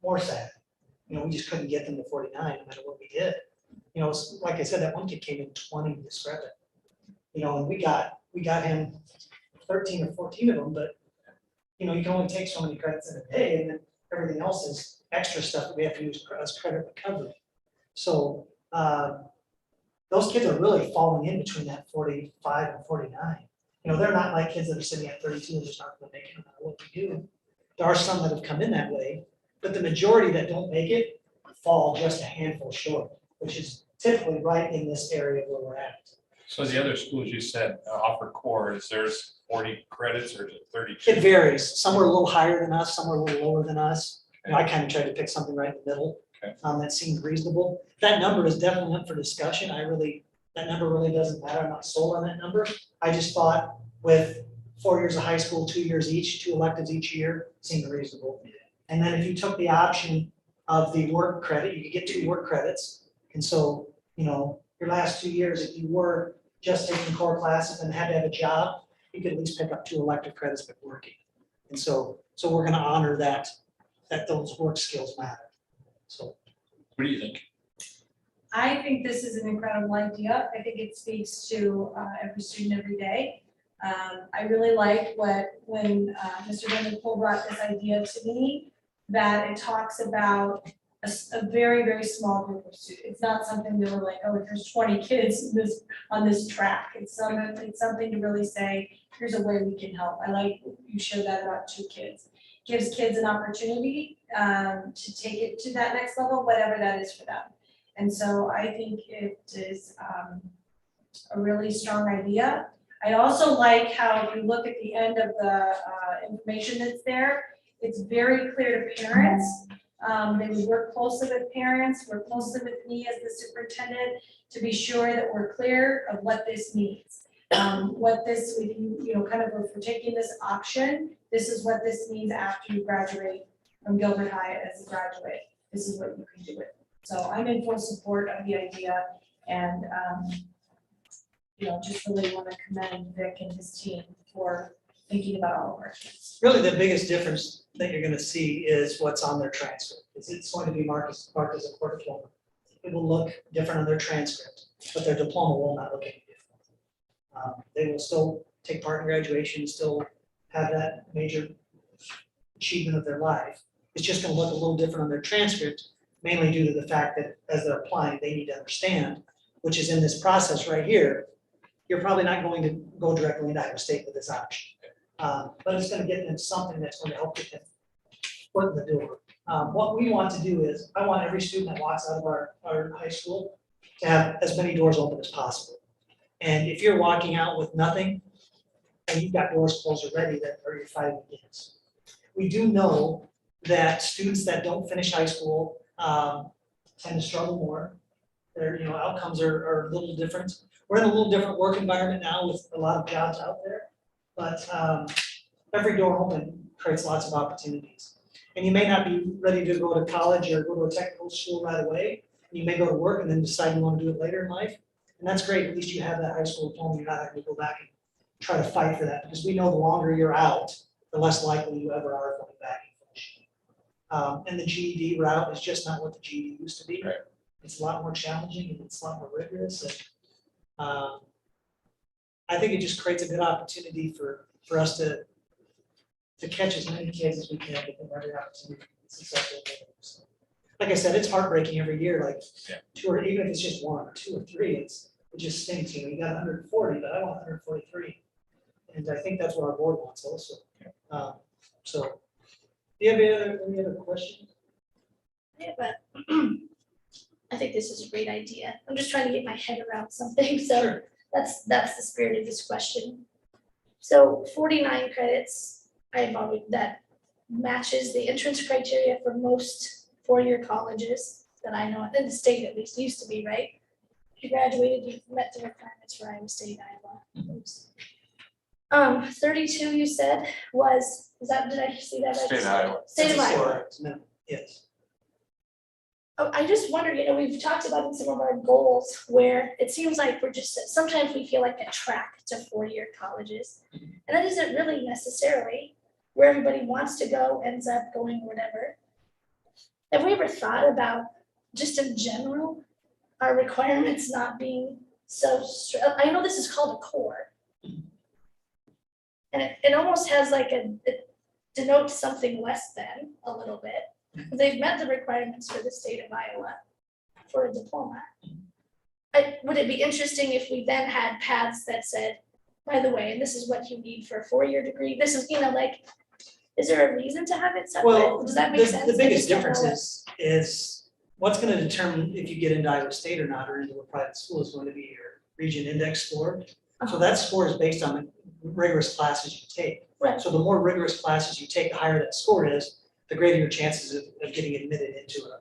more sad. You know, we just couldn't get them to 49 no matter what we did. You know, like I said, that one kid came in 20 discredit. You know, and we got him 13 or 14 of them, but you know, you can only take so many credits in a day, and then everything else is extra stuff that we have to use as credit recovery. So those kids are really falling in between that 45 and 49. You know, they're not like kids that are sitting at 32 and just not gonna make it no matter what we do. There are some that have come in that way, but the majority that don't make it fall just a handful short, which is typically right in this area where we're at. So the other schools you said offer core, is there's 40 credits or is it 32? It varies. Some are a little higher than us, some are a little lower than us. You know, I kind of tried to pick something right in the middle. Okay. That seemed reasonable. That number is definitely up for discussion. That number really doesn't matter. I'm not sold on that number. I just thought with 4 years of high school, 2 years each, 2 electives each year, seemed reasonable. And then if you took the option of the work credit, you could get 2 work credits. And so, you know, your last 2 years, if you were just taking core classes and had to have a job, you could at least pick up 2 elective credits by working. And so we're gonna honor that those work skills matter. So. What do you think? I think this is an incredible idea. I think it speaks to every student every day. I really like when Mr. Vanderpool brought this idea to me, that it talks about a very, very small group of students. It's not something that we're like, oh, there's 20 kids on this track. It's something to really say, here's a way we can help. I like you showed that about 2 kids. Gives kids an opportunity to take it to that next level, whatever that is for them. And so I think it is a really strong idea. I also like how if you look at the end of the information that's there, it's very clear to parents. They would work closely with parents, work closely with me as the superintendent to be sure that we're clear of what this means. What this, if you know, kind of if we're taking this option, this is what this means after you graduate from Gilbert High as a graduate. This is what you can do with it. So I'm in full support of the idea, and you know, just really want to commend Vic and his team for thinking about all of our kids. Really, the biggest difference that you're gonna see is what's on their transcript. It's going to be marked as a core diploma. It will look different on their transcript, but their diploma will not look any different. They will still take part in graduation, still have that major achievement of their life. It's just gonna look a little different on their transcript, mainly due to the fact that as they're applying, they need to understand, which is in this process right here, you're probably not going to go directly into Iowa State with this option. But it's gonna get them something that's going to help get them foot in the door. What we want to do is, I want every student that walks out of our high school to have as many doors open as possible. And if you're walking out with nothing, and you've got doors closed already that are your fighting against. We do know that students that don't finish high school tend to struggle more. Their, you know, outcomes are a little different. We're in a little different work environment now with a lot of jobs out there, but every door open creates lots of opportunities. And you may not be ready to go to college or go to a technical school right away. You may go to work and then decide you want to do it later in life. And that's great. At least you have that high school diploma. You're not having to go back and try to fight for that, because we know the longer you're out, the less likely you ever are going back and finish. And the GED route is just not what the GED used to be. Right. It's a lot more challenging and it's a lot more rigorous. And I think it just creates a good opportunity for us to catch as many kids as we can, give them every opportunity to be successful. So, like I said, it's heartbreaking every year, like Yeah. 2 or even if it's just 1 or 2 or 3, it just stinks. You know, you got 140, but I want 143. And I think that's what our board wants also. So, do you have any other questions? Yeah, but I think this is a great idea. I'm just trying to get my head around something, so Sure. that's the spirit of this question. So 49 credits, that matches the entrance criteria for most four-year colleges that I know, in the state at least, used to be, right? If you graduated, you met the requirements for Iowa State, Iowa. 32 you said did I see that right? State of Iowa. State of That's a Iowa. correct minimum, yes. I just wonder, we've talked about in some of our goals where it seems like we're just, sometimes we feel like a track to four-year colleges. And that isn't really necessarily where everybody wants to go, ends up going, whatever. Have we ever thought about, just in general, our requirements not being so I know this is called a core. And it almost has like it denotes something less than a little bit. They've met the requirements for the state of Iowa for a diploma. Would it be interesting if we then had paths that said, by the way, and this is what you need for a four-year degree, this is, like, is there a reason to have it Well, separate? Does that make sense? the I biggest just don't know difference is what's gonna determine if you get into Iowa State or not, or into a private school is going to be your region index score. So that score is based on the rigorous classes you take. Right. So the more rigorous classes you take, the higher that score is, the greater your chances of getting admitted into a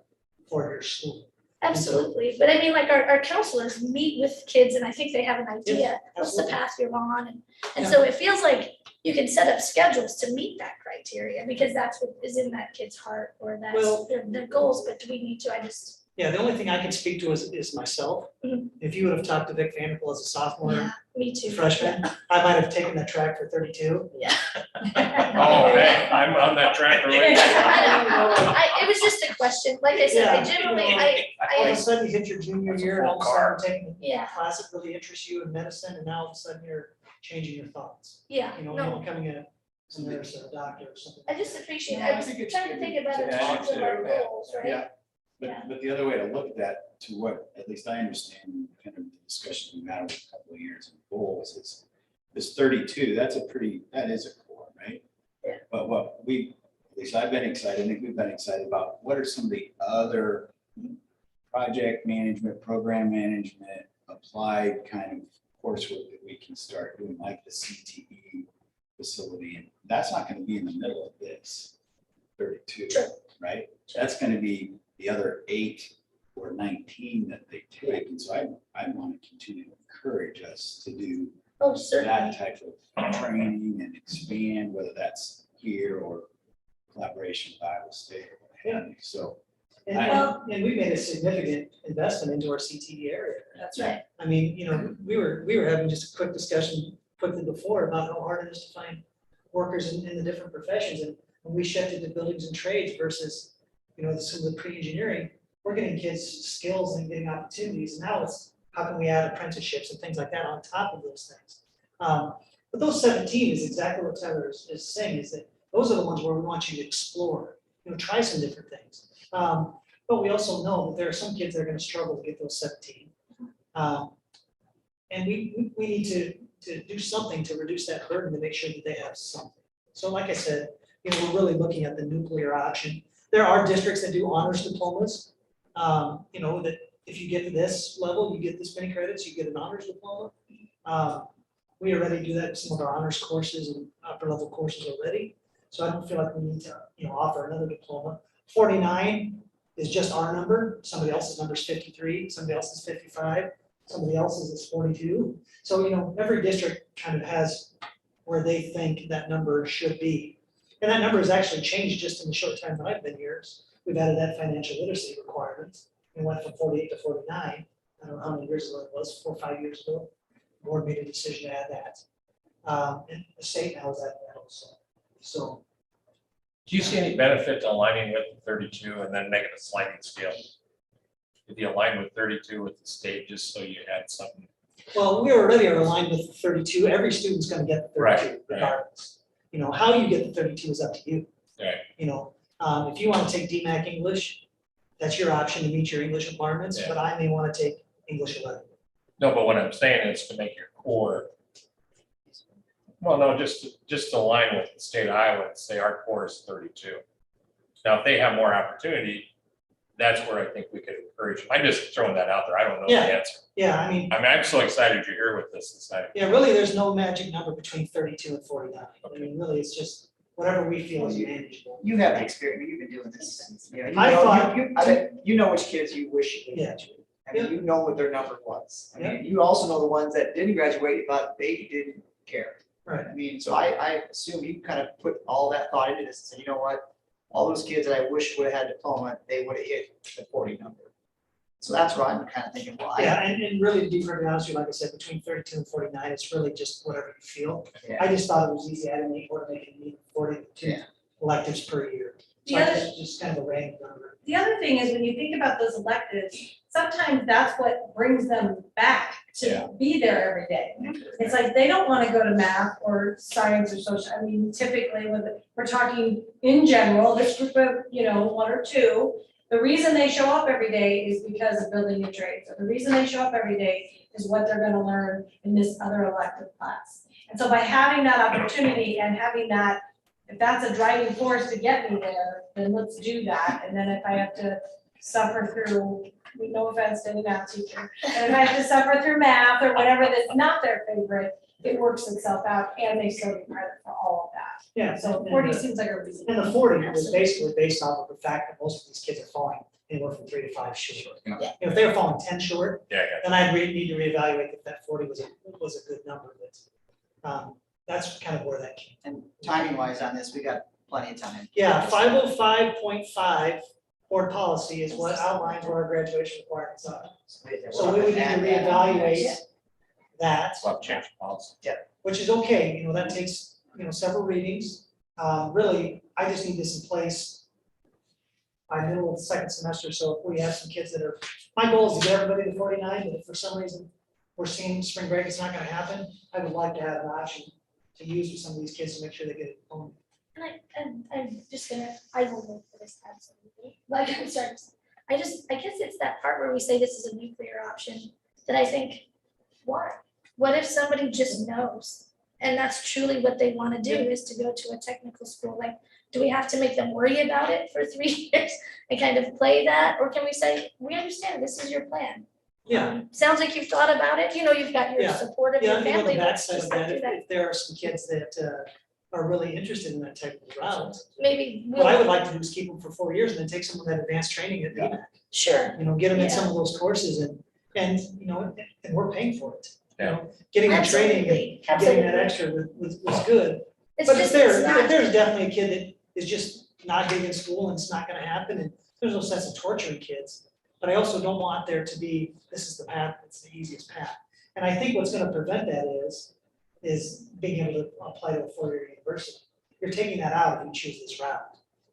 four-year school. Absolutely, but I mean, like, our counselors meet with kids and I think they have an idea, what's the absolutely. path you're on, and Yeah. so it feels like you can set up schedules to meet that criteria, because that's what is in that kid's heart, or that's Well- their goals, but do we need to, Yeah, the only thing I can speak to is myself. Mhm. If you would have talked to Vic Vanderpool as a sophomore, yeah, me too. freshman, I might have taken that track for 32. Yeah. Oh, hey, I'm on that track already. It was just a question, like I said, I generally, All of a sudden you hit your junior That's a year and all of a full sudden car. you're taking Yeah. a class that really interests you in medicine, and now all of a sudden you're changing your thoughts. yeah, You're no, becoming a nurse or a doctor or something. I just appreciate, No, I I was think it's trying to good think about to it in add terms of to our that. goals, right? Yeah. Yeah. But the other way to look at that, to what at least I understand, kind of the discussion we've had over a couple of years in goals is 32, that is a core, right? Yeah. But what at least I've been excited, I think we've been excited about, what are some of the other project management, program management, applied kind of coursework that we can start doing, like the CTE facility, and that's not gonna be in the middle of this 32, Sure. right? That's gonna be the other 8 or 19 that they take, and so I want to continue to encourage us to do Oh, certainly, that type of training and expand, whether that's here or collaboration with Iowa State or what have you, so. And we made a significant investment into our CTE area. that's right, I mean, we were having just a quick discussion quickly before about how hard it is to find workers in the different professions, and when we shifted to buildings and trades versus, some of the pre-engineering, we're getting kids skills and getting opportunities, and now it's, how can we add apprenticeships and things like that on top of those things? But those 17 is exactly what Tyler is saying, is that those are the ones where we want you to explore, try some different things. But we also know that there are some kids that are gonna struggle to get those 17. And we need to do something to reduce that burden to make sure that they have something. So like I said, we're really looking at the nuclear option. There are districts that do honors diplomas. That if you get to this level, you get this many credits, you get an honors diploma. We already do that in some of our honors courses and upper level courses already. So I don't feel like we need to, offer another diploma. 49 is just our number. Somebody else's number is 53, somebody else's 55, somebody else's is 42. So, every district kind of has where they think that number should be. And that number has actually changed just in the short time that I've been here. We've added that financial literacy requirements. It went from 48 to 49. I don't know how many years ago it was, 4 or 5 years ago. The board made a decision to add that. And the state now is adding that also. So, Do you see any benefit to aligning with the 32 and then making a sliding scale? If you align with 32 with the state, just so you had something. well, we already are aligned with the 32. Every student's going to get the 32 Right, right. regardless. How you get the 32 is up to you. Right. If you want to take DMAC English, that's your option to meet your English requirements, Yeah. but I may want to take English 11. No, but what I'm saying is to make your core. Well, no, just to align with the state of Iowa and say our core is 32. Now, if they have more opportunity, that's where I think we could encourage. I'm just throwing that out there. I don't know the Yeah. answer. Yeah, I mean, I'm so excited you're here with this this night. yeah, really, there's no magic number between 32 and 49. I mean, really, it's just whatever we feel is manageable. You have the experience, you've been doing this. I thought- I bet you know which kids you wish you Yeah. could graduate. I mean, you know what their number was. I Yeah. mean, you also know the ones that didn't graduate, but they didn't care. Right. I mean, so I assume you kind of put all that thought into this and said, you know what? all those kids that I wish would have had diploma, they would have hit the 40 number. So that's where I'm kind of thinking, well, Yeah, and really, to be perfectly honest with you, like I said, between 32 and 49, it's really just whatever you feel. I just thought it was easy, I didn't need more, making me 42 Yeah. electives per year. So The I other- just kind of a random number. The other thing is, when you think about those electives, sometimes that's what brings them back Yeah. to be there every day. It's like, they don't wanna go to math or science or social, I mean, typically, we're talking in general, this group of, one or two, the reason they show up every day is because of building new trades, or the reason they show up every day is what they're gonna learn in this other elective class. And so by having that opportunity and having that, if that's a driving force to get me there, then let's do that. And then if I have to suffer through, no offense to any math teacher, and if I have to suffer through math or whatever that's not their favorite, it works itself out and they still get credit for all of that. Yeah. So 40 seems like a reason. And the 40 was basically based off of the fact that most of these kids are falling anywhere from 3 to 5 short. Yeah. If they were falling 10 short, Yeah, then I'd need to reevaluate if that 40 was a good number, but that's kind of where that came. and timing wise on this, we got plenty of time. Yeah, 505.5 board policy is what outlines what our graduation requirements are. So we would need to reevaluate that, it's not change policy. which is okay, that takes, several readings. Really, I just need this in place by middle of the second semester, so if we have some kids that are, my goal is to get everybody to 49, but if for some reason we're seeing spring break, it's not gonna happen, I would like to have an option to use with some of these kids to make sure they get it home. And I'm just gonna, I will vote for this absolutely, like, I'm sorry. I guess it's that part where we say this is a nuclear option, that I think, why? What if somebody just knows? And that's truly what they wanna do, is to go to a technical school, like, do we have to make them worry about it for 3 years and kind of play that, or can we say, we understand, this is your plan? Yeah, Sounds like you've thought about it, you've got your Yeah. support of your on the family, back let's side just of that, do if that. if there are some kids that are really interested in that type of route, Maybe what I would we'll, like to do is keep them for 4 years and then take some of that advanced training at DMAC. sure, Get them in some of those courses and we're paying for it. Getting the training and getting that extra was good. it's But if just, it's not. there's definitely a kid that is just not big in school and it's not gonna happen, and there's no sense of torturing kids. But I also don't want there to be, this is the path, it's the easiest path. And I think what's gonna prevent that is being able to apply to a four-year university. You're taking that out if you choose this route.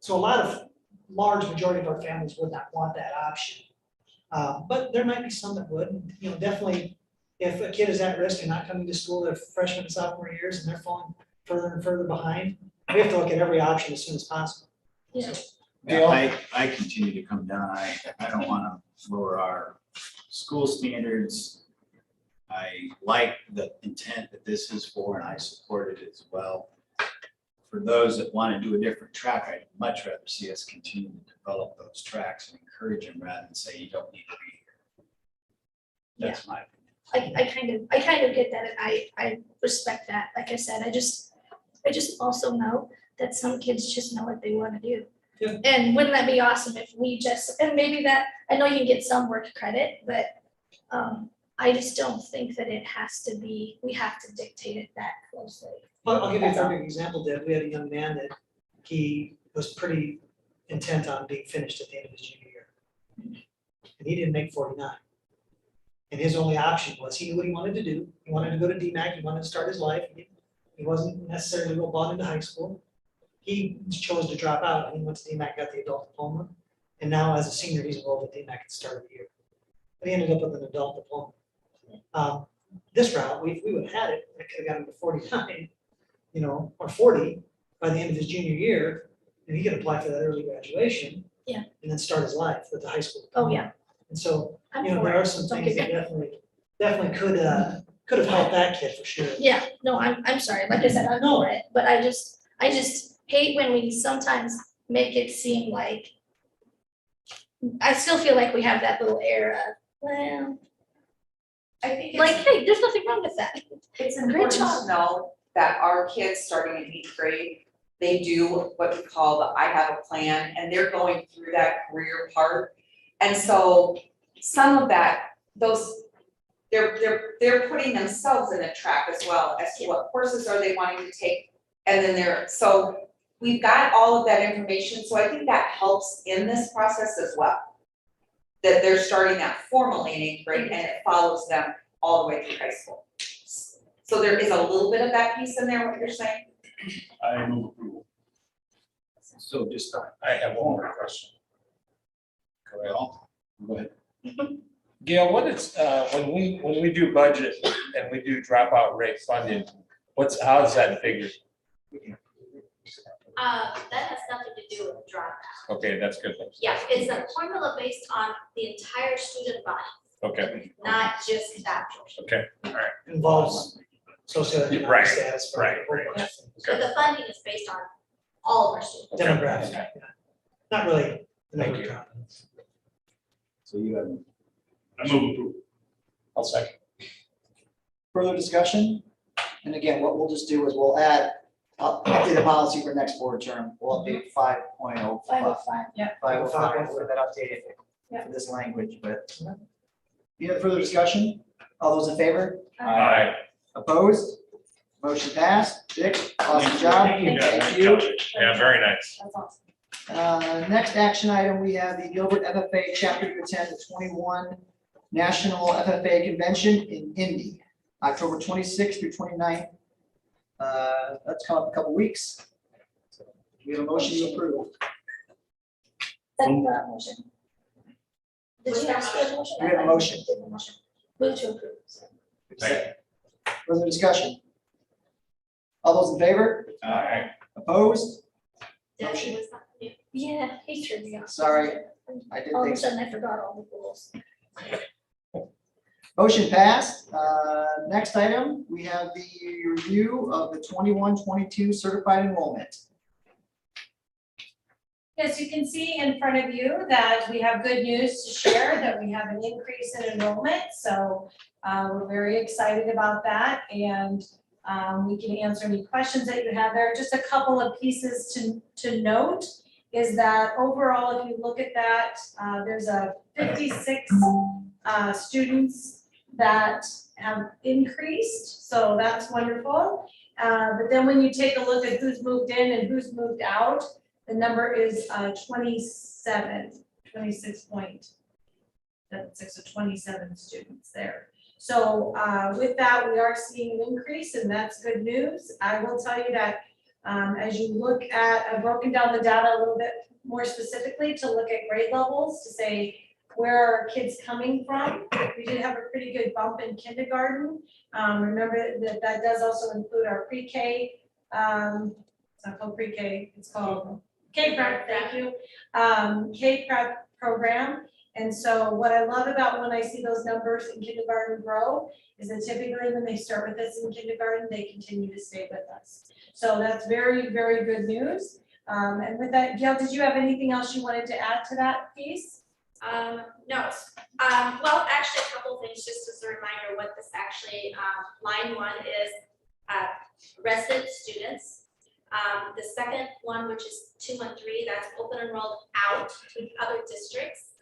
So a large majority of our families would not want that option. But there might be some that would, definitely, if a kid is at risk and not coming to school their freshman and sophomore years and they're falling further and further behind, we have to look at every option as soon as possible. Yeah. Yeah, I continue to come down. I don't want to lower our school standards. I like the intent that this is for, and I support it as well. For those that want to do a different track, I'd much rather see us continue to develop those tracks and encourage them rather than say you don't need to be here. That's my opinion. I kind of get that, and I respect that. Like I said, I just also know that some kids just know what they want to do. Yeah. And wouldn't that be awesome if we just, and maybe that, I know you can get some work credit, but I just don't think that it has to be, we have to dictate it that closely. Well, I'll give you a That's all. perfect example, Deb. We had a young man that he was pretty intent on being finished at the end of his junior year. And he didn't make 49. And his only option was, he knew what he wanted to do. He wanted to go to DMAC, he wanted to start his life. He wasn't necessarily real bought into high school. He chose to drop out, and he went to DMAC, got the adult diploma. And now as a senior, he's enrolled at DMAC at the start of the year. But he ended up with an adult diploma. This route, we would have had it, I could have got him to 49, or 40 by the end of his junior year, and he could apply for that early graduation. Yeah. And then start his life with the high school. Oh, diploma. yeah. And so, I'm there for are it. some Don't things get that definitely could have helped that kid for sure. Yeah, no, I'm sorry, like I said, I'm No. for it, but I just hate when we sometimes make it seem like, I still feel like we have that little air of, well, I think like, it's, hey, there's nothing wrong with that. it's great important job. to know that our kids starting in 8th grade, they do what we call the I have a plan, and they're going through that career part. And so some of that, they're putting themselves in a track as well as to what courses are they wanting to take. And then we've got all of that information, so I think that helps in this process as well. That they're starting that formally in 8th grade and it follows them all the way through high school. So there is a little bit of that piece in there, what you're saying? I move approval. So just, I have one more question. well, go ahead. Gail, what is, when we do budget and we do dropout rate funding, how is that figured? That has nothing to do with dropout. Okay, that's good. Yeah, it's a formula based on the entire student body, Okay, not just that portion. okay, all right. Involves socioeconomic Right, status. for- right. But the funding is based on all of our students. Demographic, yeah. Not really the number of Thank you. droppings. So you have, I move approval. I'll second. Further discussion? And again, what we'll just do is we'll add, update the policy for next board term. We'll update 5.05. 505. 505, we'll get that updated Yeah. for this language, but. Any other further discussion? All those in favor? Aye. Opposed? Motion passed. Dick, awesome job. Thank you. Yeah, very nice. That's awesome. Next action item, we have the Gilbert FFA Chapter to attend the 21 National FFA Convention in Indy, October 26th through 29th. That's coming up in a couple weeks. We have a motion to approve. Second that motion. Did you ask for a motion? We have a motion. Did the motion. Move to approve. Second. Further discussion? All those in favor? Aye. Opposed? Definitely was not new. Yeah, he threw me off. Sorry, I did All of a think. sudden I forgot all the rules. Motion passed. Next item, we have the review of the 21-22 certified enrollment. Yes, you can see in front of you that we have good news to share, that we have an increase in enrollment. So we're very excited about that, and we can answer any questions that you have there. Just a couple of pieces to note is that overall, if you look at that, there's a 56 students that have increased, so that's wonderful. But then when you take a look at who's moved in and who's moved out, the number is 26 point. That's 27 students there. So with that, we are seeing an increase, and that's good news. I will tell you that as you look at, I've broken down the data a little bit more specifically to look at grade levels to say where are kids coming from. We did have a pretty good bump in kindergarten. Remember that does also include our pre-K. It's not called pre-K, it's called K-Prep, thank you. K-Prep program. And so what I love about when I see those numbers in kindergarten grow is that typically when they start with us in kindergarten, they continue to stay with us. So that's very, very good news. And with that, Gail, did you have anything else you wanted to add to that piece? No, well, actually, a couple of things, just as a reminder, what this actually, line one is, resident students. The second one, which is 213, that's open enrolled out to other districts.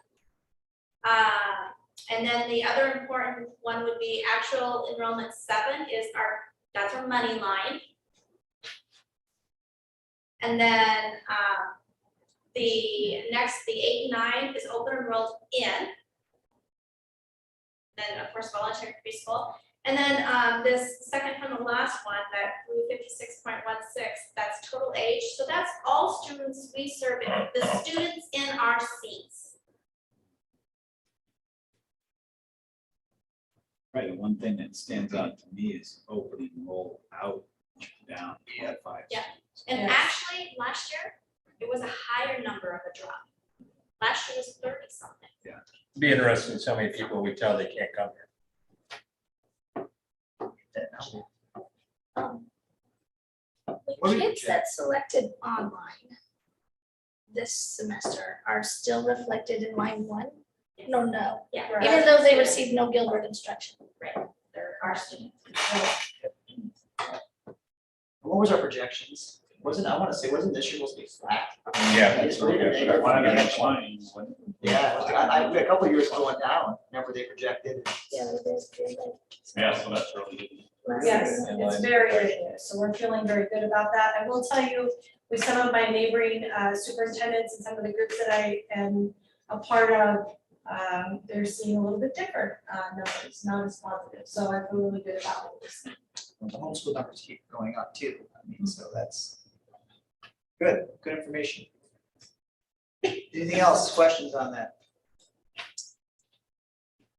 And then the other important one would be actual enrollment 7 is that's our money line. And then, the 8 and 9 is open enrolled in. Then of course voluntary preschool. And then this second from the last one, that grew 56.16, that's total age. So that's all students we serve, the students in our seats. right, the one thing that stands out to me is opening roll out, down, at 5. Yeah. And Yes. actually, last year, it was a higher number of a drop. Last year was 30 something. Be interesting to see how many people we tell they can't come here. The What do you- kids that selected online this semester are still reflected in line 1? No. Yeah. Right. Even though they received no Gilbert instruction. They're our students. What was our projections? Wasn't this year supposed to be flat? Yeah. It's really good. Yeah, I a couple of years going down, remember they projected. Yeah, they did. Yeah, so that's really good. Yes, In it's line. very good news, so we're feeling very good about that. I will tell you, with some of my neighboring superintendents and some of the groups that I am a part of, they're seeing a little bit different numbers, not as positive, so I feel really good about what we're seeing. The homeschool numbers keep going up too. I mean, so that's good information. Anything else, questions on that?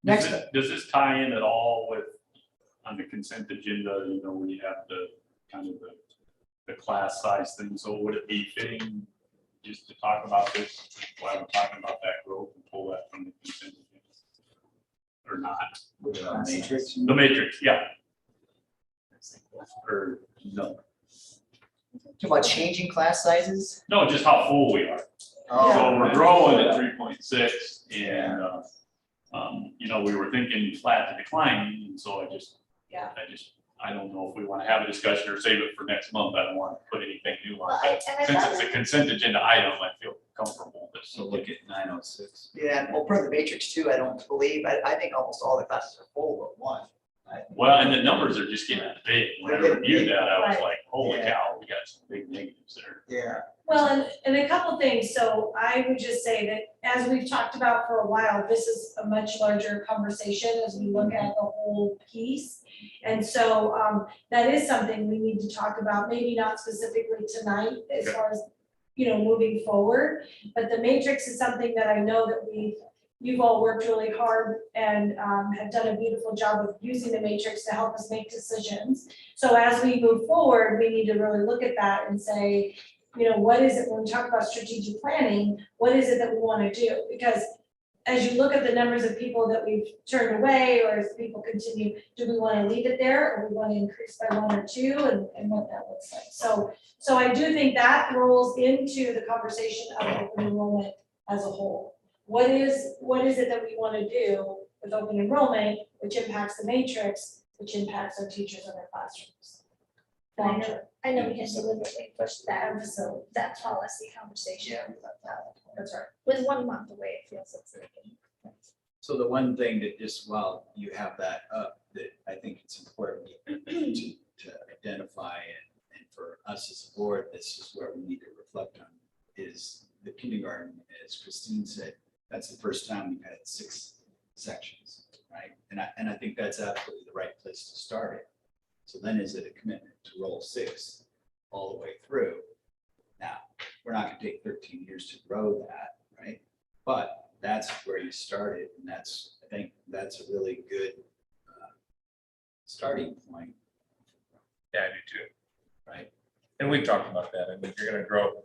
Next up. Does this tie in at all with, on the consent agenda, you know, when you have the kind of the class size thing, so would it be fitting just to talk about this while we're talking about that growth and pull that from the consent agenda? Or not? Matrix. The matrix, yeah. Or no, Talk about changing class sizes? no, just how full we are. Oh, So we're growing at 3.6 and, you know, we were thinking flat to declining, and so I don't know if we want to have a discussion or save it for next month. I don't want to put anything new on it. Since it's a consent agenda item, I feel comfortable with this. So look at 906. yeah, well, per the matrix too, I don't believe, I think almost all the classes are full but one. Well, and the numbers are just getting big. When I reviewed that, I was Right. like, holy Yeah. cow, we got some big negatives there. Yeah. Well, and a couple things, so I would just say that as we've talked about for a while, this is a much larger conversation as we look at the whole piece. And so that is something we need to talk about, maybe not specifically tonight as far as, you know, moving forward. But the matrix is something that I know that you've all worked really hard and have done a beautiful job of using the matrix to help us make decisions. So as we move forward, we need to really look at that and say, you know, what is it, when we talk about strategic planning, what is it that we want to do? Because as you look at the numbers of people that we've turned away, or as people continue, do we want to leave it there, or we want to increase by 1 or 2, and what that looks like? So I do think that rolls into the conversation of open enrollment as a whole. What is it that we want to do with open enrollment, which impacts the matrix, which impacts our teachers and our classrooms? I know we can deliberately push that policy conversation. That's right. With 1 month away, it feels like. So the one thing that just while you have that up, that I think it's important to identify and for us as a board, this is where we need to reflect on, is the kindergarten, as Christine said, that's the first time we've had 6 sections, right? And I think that's absolutely the right place to start it. So then is it a commitment to roll 6 all the way through? Now, we're not gonna take 13 years to grow that, right? But that's where you started, and I think that's a really good starting point, Yeah, I do too. right? And we've talked about that. I mean, you're gonna grow.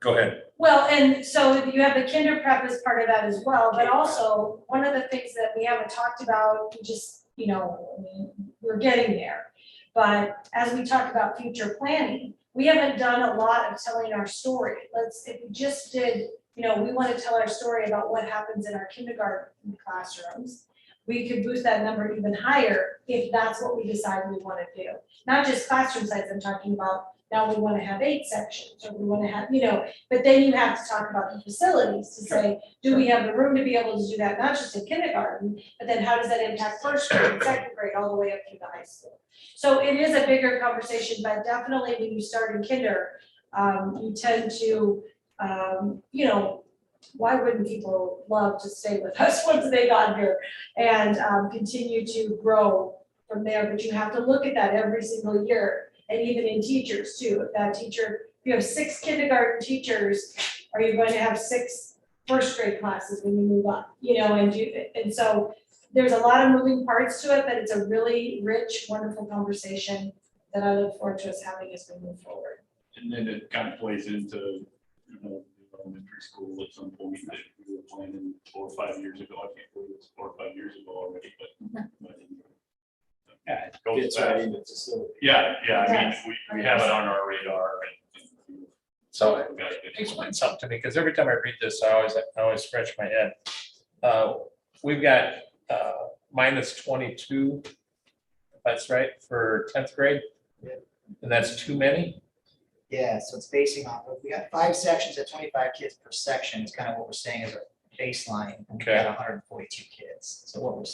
Go ahead. Well, and so you have the kinder prep as part of that as well, but also one of the things that we haven't talked about, we just, you know, I mean, we're getting there. But as we talk about future planning, we haven't done a lot of telling our story. If we just did, you know, we want to tell our story about what happens in our kindergarten classrooms. We could boost that number even higher if that's what we decide we want to do. Not just classroom size, I'm talking about now we want to have 8 sections, or we want to have, you know, but then you have to talk about the facilities to say, do we have the room to be able to do that, not just in kindergarten, but then how does that impact first grade, second grade, all the way up through the high school? So it is a bigger conversation, but definitely when you start in kinder, you tend to, you know, why wouldn't people love to stay with us once they got here and continue to grow from there? But you have to look at that every single year. And even in teachers too, if that teacher, if you have 6 kindergarten teachers, are you going to have 6 first grade classes when you move up? You know, and so there's a lot of moving parts to it, but it's a really rich, wonderful conversation that I look forward to us having as we move forward. And then it kind of plays into, you know, elementary school at some point that we were planning 4 or 5 years ago. I can't believe it's 4 or 5 years ago already, but Yeah, it goes fits fast. right in the facility. Yeah, I mean, Yes. we have it on our radar and. So we got a good- explain something to me, because every time I read this, I always scratch my head. We've got minus 22, that's right, for 10th grade? And that's too many? Yeah, so it's basing off of, we got 5 sections at 25 kids per section, is kind of what we're saying is our baseline. And we got 142 kids, so what we're.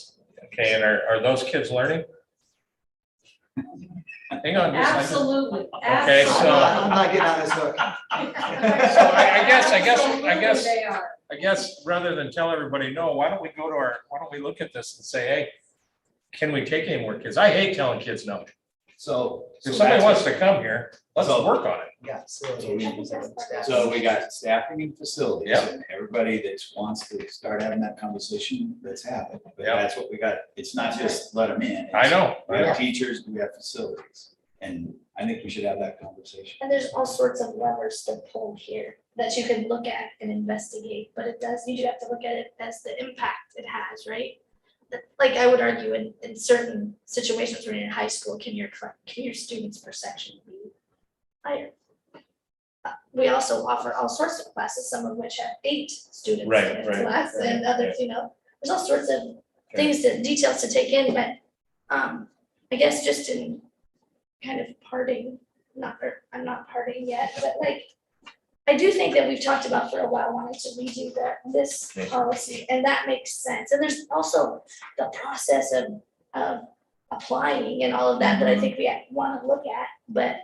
Okay, and are those kids learning? Hang on, just, Absolutely, Okay, so- I'm not getting on this hook. so I guess, They are. I guess rather than tell everybody no, why don't we look at this and say, hey, can we take any more kids? I hate telling kids no. So. If somebody wants to come here, let's So- work on it. Yeah. So we got staffing and facilities, Yep. and everybody that wants to start having that conversation, let's have it. But Yep. that's what we got. It's not just let them in. I know. We have teachers, we have facilities, and I think we should have that conversation. And there's all sorts of levers to pull here that you can look at and investigate, but it does, you do have to look at it as the impact it has, right? Like I would argue in certain situations when you're in high school, can your students per section be higher? We also offer all sorts of classes, some of which have 8 students Right, in a right, class right, and others, there's all sorts of details to take in, but I guess just in kind of parting, I'm not parting yet, but like, I do think that we've talked about for a while, wanting to redo this policy, and that makes sense. And there's also the process of applying and all of that I think we want to look at. But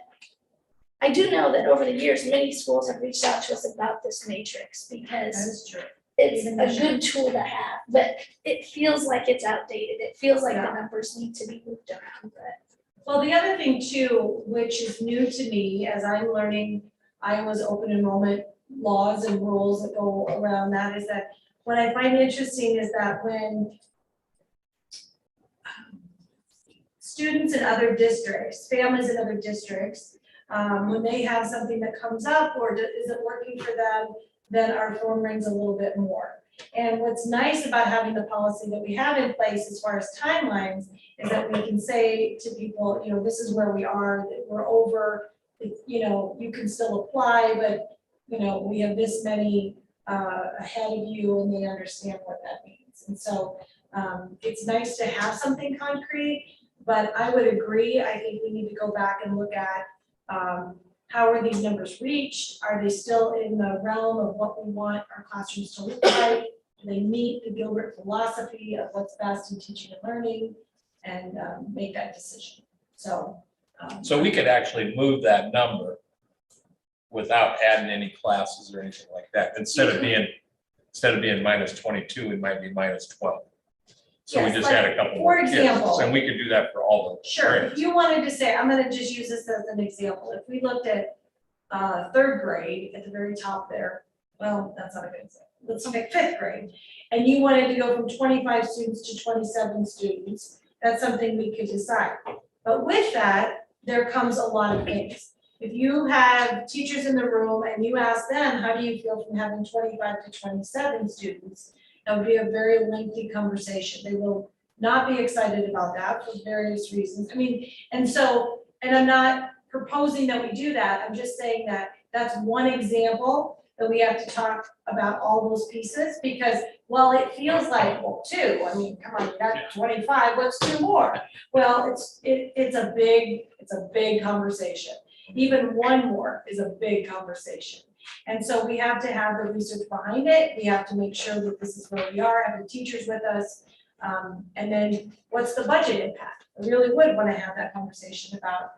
I do know that over the years, many schools have reached out to us about this matrix because is true. it's a good tool to have, but it feels like it's outdated. It feels like the numbers need to be moved around, but. Well, the other thing too, which is new to me as I'm learning Iowa's open enrollment laws and rules that go around that, is that what I find interesting is that when students in other districts, families in other districts, when they have something that comes up or isn't working for them, then our phone rings a little bit more. And what's nice about having the policy that we have in place as far as timelines is that we can say to people, this is where we are, that we're over, you can still apply, but, we have this many ahead of you and they understand what that means. And so it's nice to have something concrete, but I would agree, I think we need to go back and look at how are these numbers reached? Are they still in the realm of what we want our classrooms to look like? Do they meet the Gilbert philosophy of what's best in teaching and learning, and make that decision? So we could actually move that number without adding any classes or anything like that. Instead of being minus 22, it might be minus 12. So we Yes, just like, add a couple for more kids. example- And we could do that for all of them. sure, if you wanted to say, I'm gonna just use this as an example, if we looked at 3rd grade at the very top there, well, that's not a good example, let's look at 5th grade, and you wanted to go from 25 students to 27 students, that's something we could decide. But with that, there comes a lot of things. If you have teachers in the room and you ask them, how do you feel from having 25 to 27 students? That would be a very lengthy conversation. They will not be excited about that for various reasons. And I'm not proposing that we do that. I'm just saying that that's one example that we have to talk about all those pieces, because while it feels like, well, 2, I mean, come on, you got 25, what's 2 more? Well, it's a big conversation. Even 1 more is a big conversation. And so we have to have the research behind it. We have to make sure that this is where we are, have the teachers with us. And then what's the budget impact? I really would want to have that conversation about,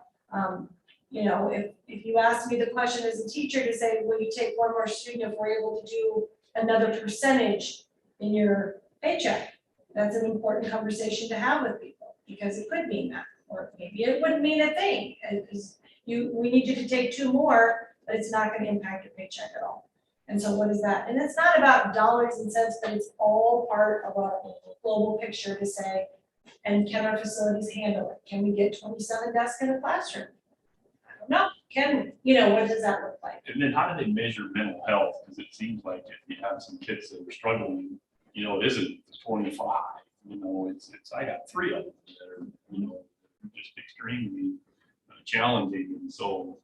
if you ask me the question as a teacher to say, will you take 1 more student if we're able to do another percentage in your paycheck? That's an important conversation to have with people, because it could mean that, or maybe it wouldn't mean a thing. We need you to take 2 more, but it's not going to impact your paycheck at all. And so what is that? And it's not about dollars and cents, but it's all part of a global picture to say, and can our facilities handle it? Can we get 27 desks in a classroom? I don't know. Can we? What does that look like? And then how do they measure mental health? Because it seems like if you have some kids that are struggling, it isn't 25, I got 3 of them that are, just extremely challenging. And so,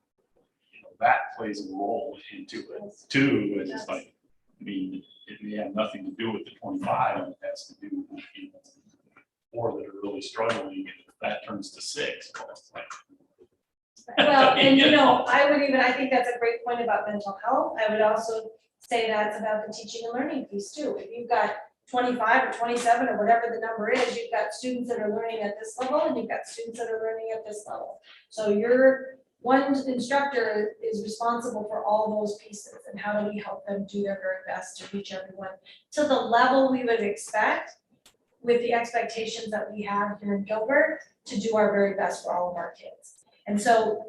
that plays a role into it too. It's just like, it may have nothing to do with the 25, it has to do with, 4 that are really struggling, and if that turns to 6, well, it's like. Well, and I think that's a great point about mental health. I would also say that's about the teaching and learning piece too. If you've got 25 or 27 or whatever the number is, you've got students that are learning at this level and you've got students that are learning at this level. So your one instructor is responsible for all those pieces, and how do we help them do their very best to reach everyone to the level we would expect with the expectations that we have here in Gilbert to do our very best for all of our kids. And so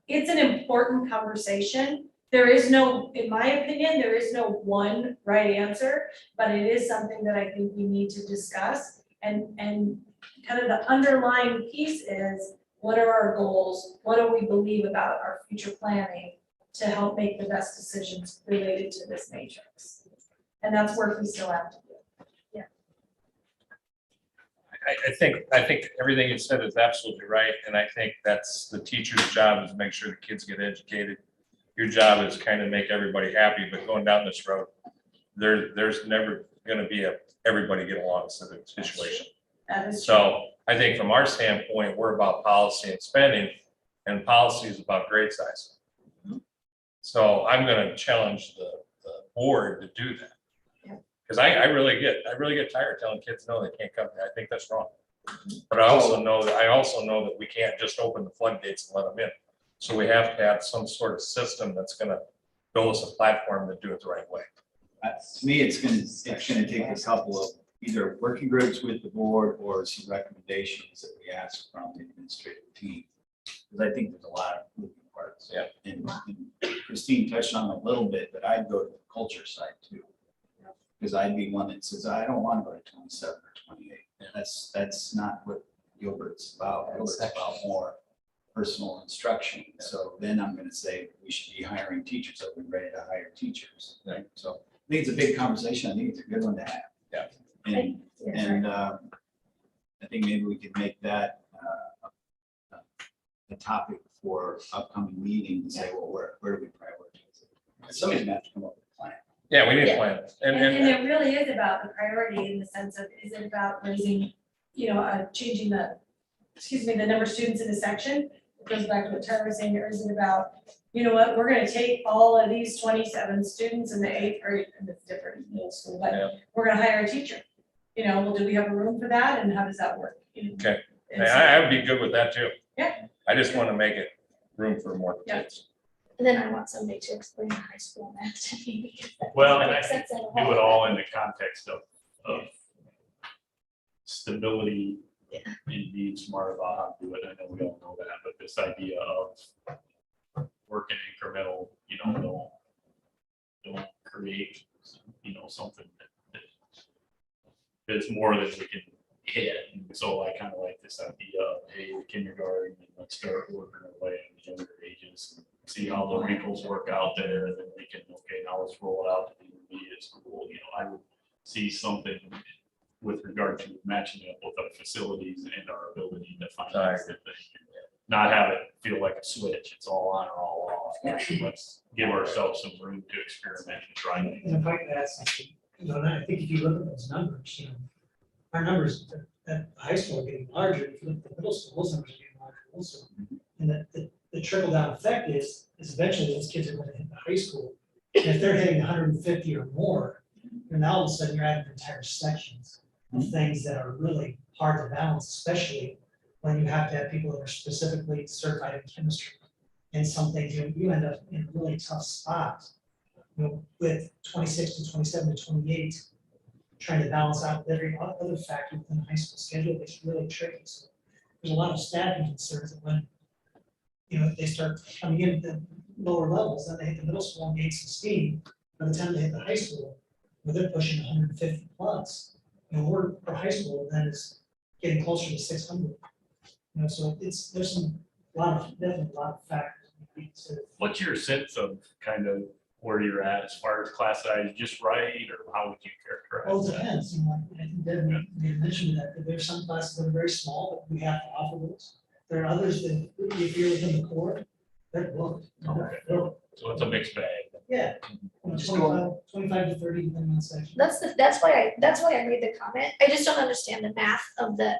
it's an important conversation. There is no, in my opinion, there is no one right answer, but it is something that I think we need to discuss. And kind of the underlying piece is, what are our goals? What do we believe about our future planning to help make the best decisions related to this matrix? And that's work we still have to do. I think everything you said is absolutely right, and I think that's the teacher's job, is to make sure the kids get educated. Your job is kind of make everybody happy, but going down this road, there's never gonna be everybody get along situation. That is true. So I think from our standpoint, we're about policy and spending, and policy is about grade size. So I'm gonna challenge the board to do that. Because I really get tired of telling kids, no, they can't come here. I think that's wrong. But I also know that we can't just open the floodgates and let them in. So we have to have some sort of system that's gonna build us a platform to do it the right way. To me, it's gonna take a couple of either working groups with the board or some recommendations that we ask from the administrative team. Because I think there's a lot of moving parts. Yeah. And Christine touched on it a little bit, but I'd go to the culture side too. Because I'd be one that says, I don't want to go to 27 or 28. That's not what Gilbert's about. Gilbert's about more personal instruction. So then I'm going to say we should be hiring teachers. I've been ready to hire teachers. Right. So I think it's a big conversation. I think it's a good one to have. Yeah. And I think maybe we could make that a topic for upcoming meetings and say, well, where do we prioritize it? Somebody's going to have to come up with a plan. Yeah, we need a plan. And it really is about the priority in the sense of, is it about raising, changing the number of students in a section? It goes back to what Tyler was saying, or is it about, you know what, we're gonna take all of these 27 students in the 8th grade, and it's different middle school, but we're gonna hire a teacher. Well, do we have a room for that, and how does that work? Okay. And so- I would be good with that too. Yeah. I just want to make it room for more kids. And then I want somebody to explain the high school math to me, because that Well, doesn't and I make sense at all. do it all in the context of stability and being smart about how to do it. I know we all know that, but this idea of working incremental, don't create, something that is more than we can hit. And so I kind of like this idea of, hey, kindergarten, and let's start working our way in the younger ages and see how the wrinkles work out there, and then we can, okay, now let's roll it out to the intermediate school. I would see something with regard to matching up with our facilities and our ability to finance the thing. Not have it feel like a switch, it's all on or all off. Let's give ourselves some room to experiment and try things. And if I could add something, and I think if you look at those numbers, our numbers at high school are getting larger. If you look at the middle school, those numbers are getting larger also. And the trickle down effect is eventually those kids are going to hit the high school. And if they're hitting 150 or more, then now all of a sudden you're adding entire sections of things that are really hard to balance, especially when you have to have people that are specifically certified in chemistry. And some things, you end up in a really tough spot, with 26 to 27 to 28, trying to balance out every other factor within the high school schedule. It's really tricky. So there's a lot of staffing concerns that when, if they start coming in at the lower levels, then they hit the middle school and gain some steam. By the time they hit the high school, they're pushing 150 plus. Our high school then is getting closer to 600. So there's definitely a lot of factors. What's your sense of kind of where you're at as far as class size, just right, or how would you characterize Well, it that? depends. I think Deb made mention that there's some classes that are very small, but we have to offer those. There are others that, if you're within the core, they're booked. Okay. So it's a mixed bag. Yeah. 25 to 30 depending on section. That's why I made the comment. I just don't understand the math of the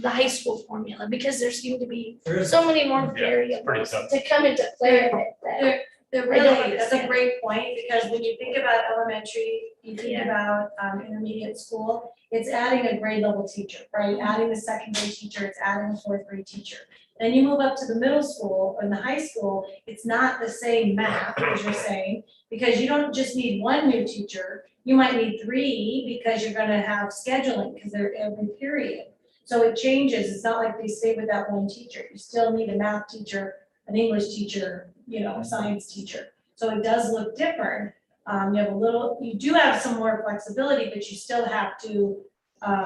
high school formula, because there seem to be There is. so many more Yeah, it's pretty variables tough. to come into play with it that They're I don't really, that's a understand. great point, because when you think about elementary, you think Yeah. about intermediate school, it's adding a grade level teacher, right? Adding a second grade teacher, it's adding a fourth grade teacher. Then you move up to the middle school or in the high school, it's not the same math as you're saying, because you don't just need one new teacher, you might need 3 because you're gonna have scheduling, because they're every period. So it changes, it's not like they stay with that one teacher, you still need a math teacher, an English teacher, a science teacher. So it does look different. You do have some more flexibility, but you still have to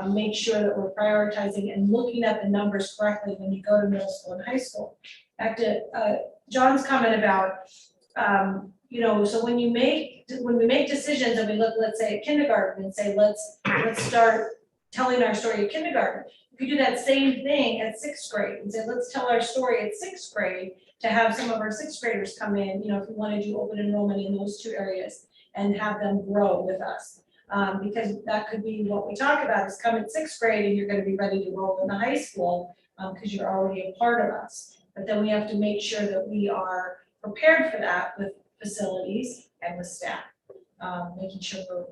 make sure that we're prioritizing and looking at the numbers correctly when you go to middle school and high school. Back to John's comment about, so when we make decisions and we look, let's say at kindergarten and say, let's start telling our story at kindergarten. If you do that same thing at 6th grade and say, let's tell our story at 6th grade to have some of our 6th graders come in, if we want to do open enrollment in those 2 areas and have them grow with us. Because that could be what we talk about is come in 6th grade and you're going to be ready to roll in the high school because you're already a part of us. But then we have to make sure that we are prepared for that with facilities and with staff, making sure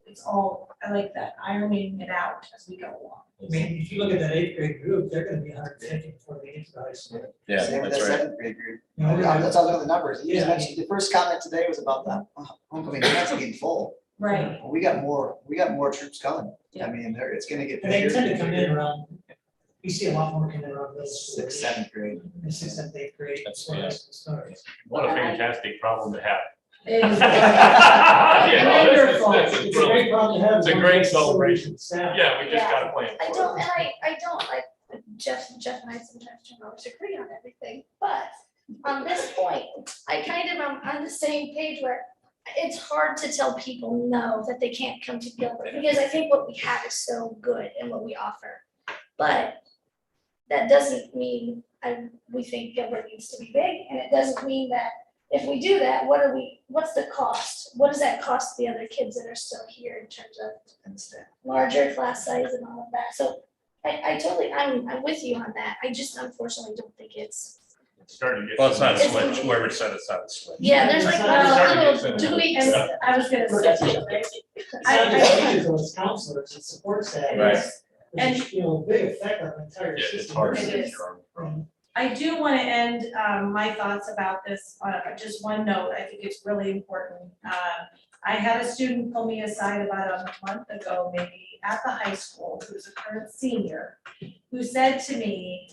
it's all, I like that, ironing it out as we go along. I mean, if you look at that 8th grade group, they're gonna be 150 before they get to high school. Yeah, Same with that's the right. 7th grade group. You know, That's all the numbers. You just Yeah. mentioned, the first comment today was about the homecoming dance being full. Right. Well, we got more troops coming. I mean, it's gonna get And they bigger. tend to come in around, we see a lot more coming in around middle school. 6th, 7th grade. In 6th and 8th grade. That's- when yeah. high school starts. What a fantastic problem to have. Yeah, Wonderful. It's a great problem to have. It's a great celebration. Staff. Yeah, we just gotta plan I for don't, it. and I don't like, Jeff and I sometimes don't always agree on everything, but on this point, I kind of am on the same page where it's hard to tell people no, that they can't come to Gilbert, because I think what we have is so good and what we offer. But that doesn't mean we think Gilbert needs to be big, and it doesn't mean that if we do that, what's the cost? What does that cost the other kids that are still here in terms of larger class size and all of that? So I totally, I'm with you on that. I just unfortunately don't think it's, Starting to get. Well, it's not a It's- switch, whoever said it's not a switch. yeah, there's like little tweaks. And I was gonna say, right? It's not just teachers, though, it's counselors, it's support staff. Right. And- There's, big effect on the entire Yeah, system. it's hard to It get is. your arm. I do want to end my thoughts about this on just one note. I think it's really important. I had a student pull me aside about a month ago, maybe at the high school, who's a current senior, who said to me,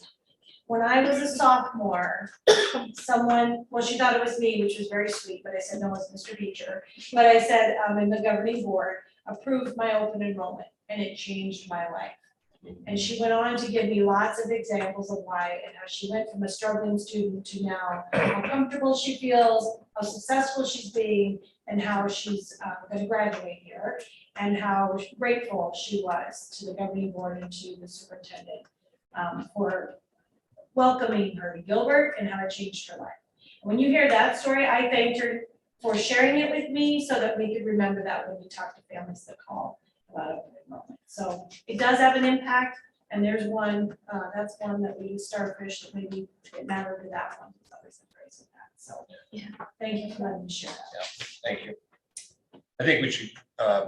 when I was a sophomore, she thought it was me, which was very sweet, but I said, no, it's Mr. Beecher. But I said, in the governing board, approved my open enrollment, and it changed my life. And she went on to give me lots of examples of why and how she went from a struggling student to now how comfortable she feels, how successful she's being, and how she's going to graduate here, and how grateful she was to the governing board and to the superintendent for welcoming her to Gilbert and how it changed her life. When you hear that story, I thanked her for sharing it with me so that we could remember that when we talk to families that call about open enrollment. So it does have an impact, and there's one, that's one that we starfish that maybe it mattered to that one. It's always embraced with that. So Yeah. Thank you for letting me share that. Thank you. I think we should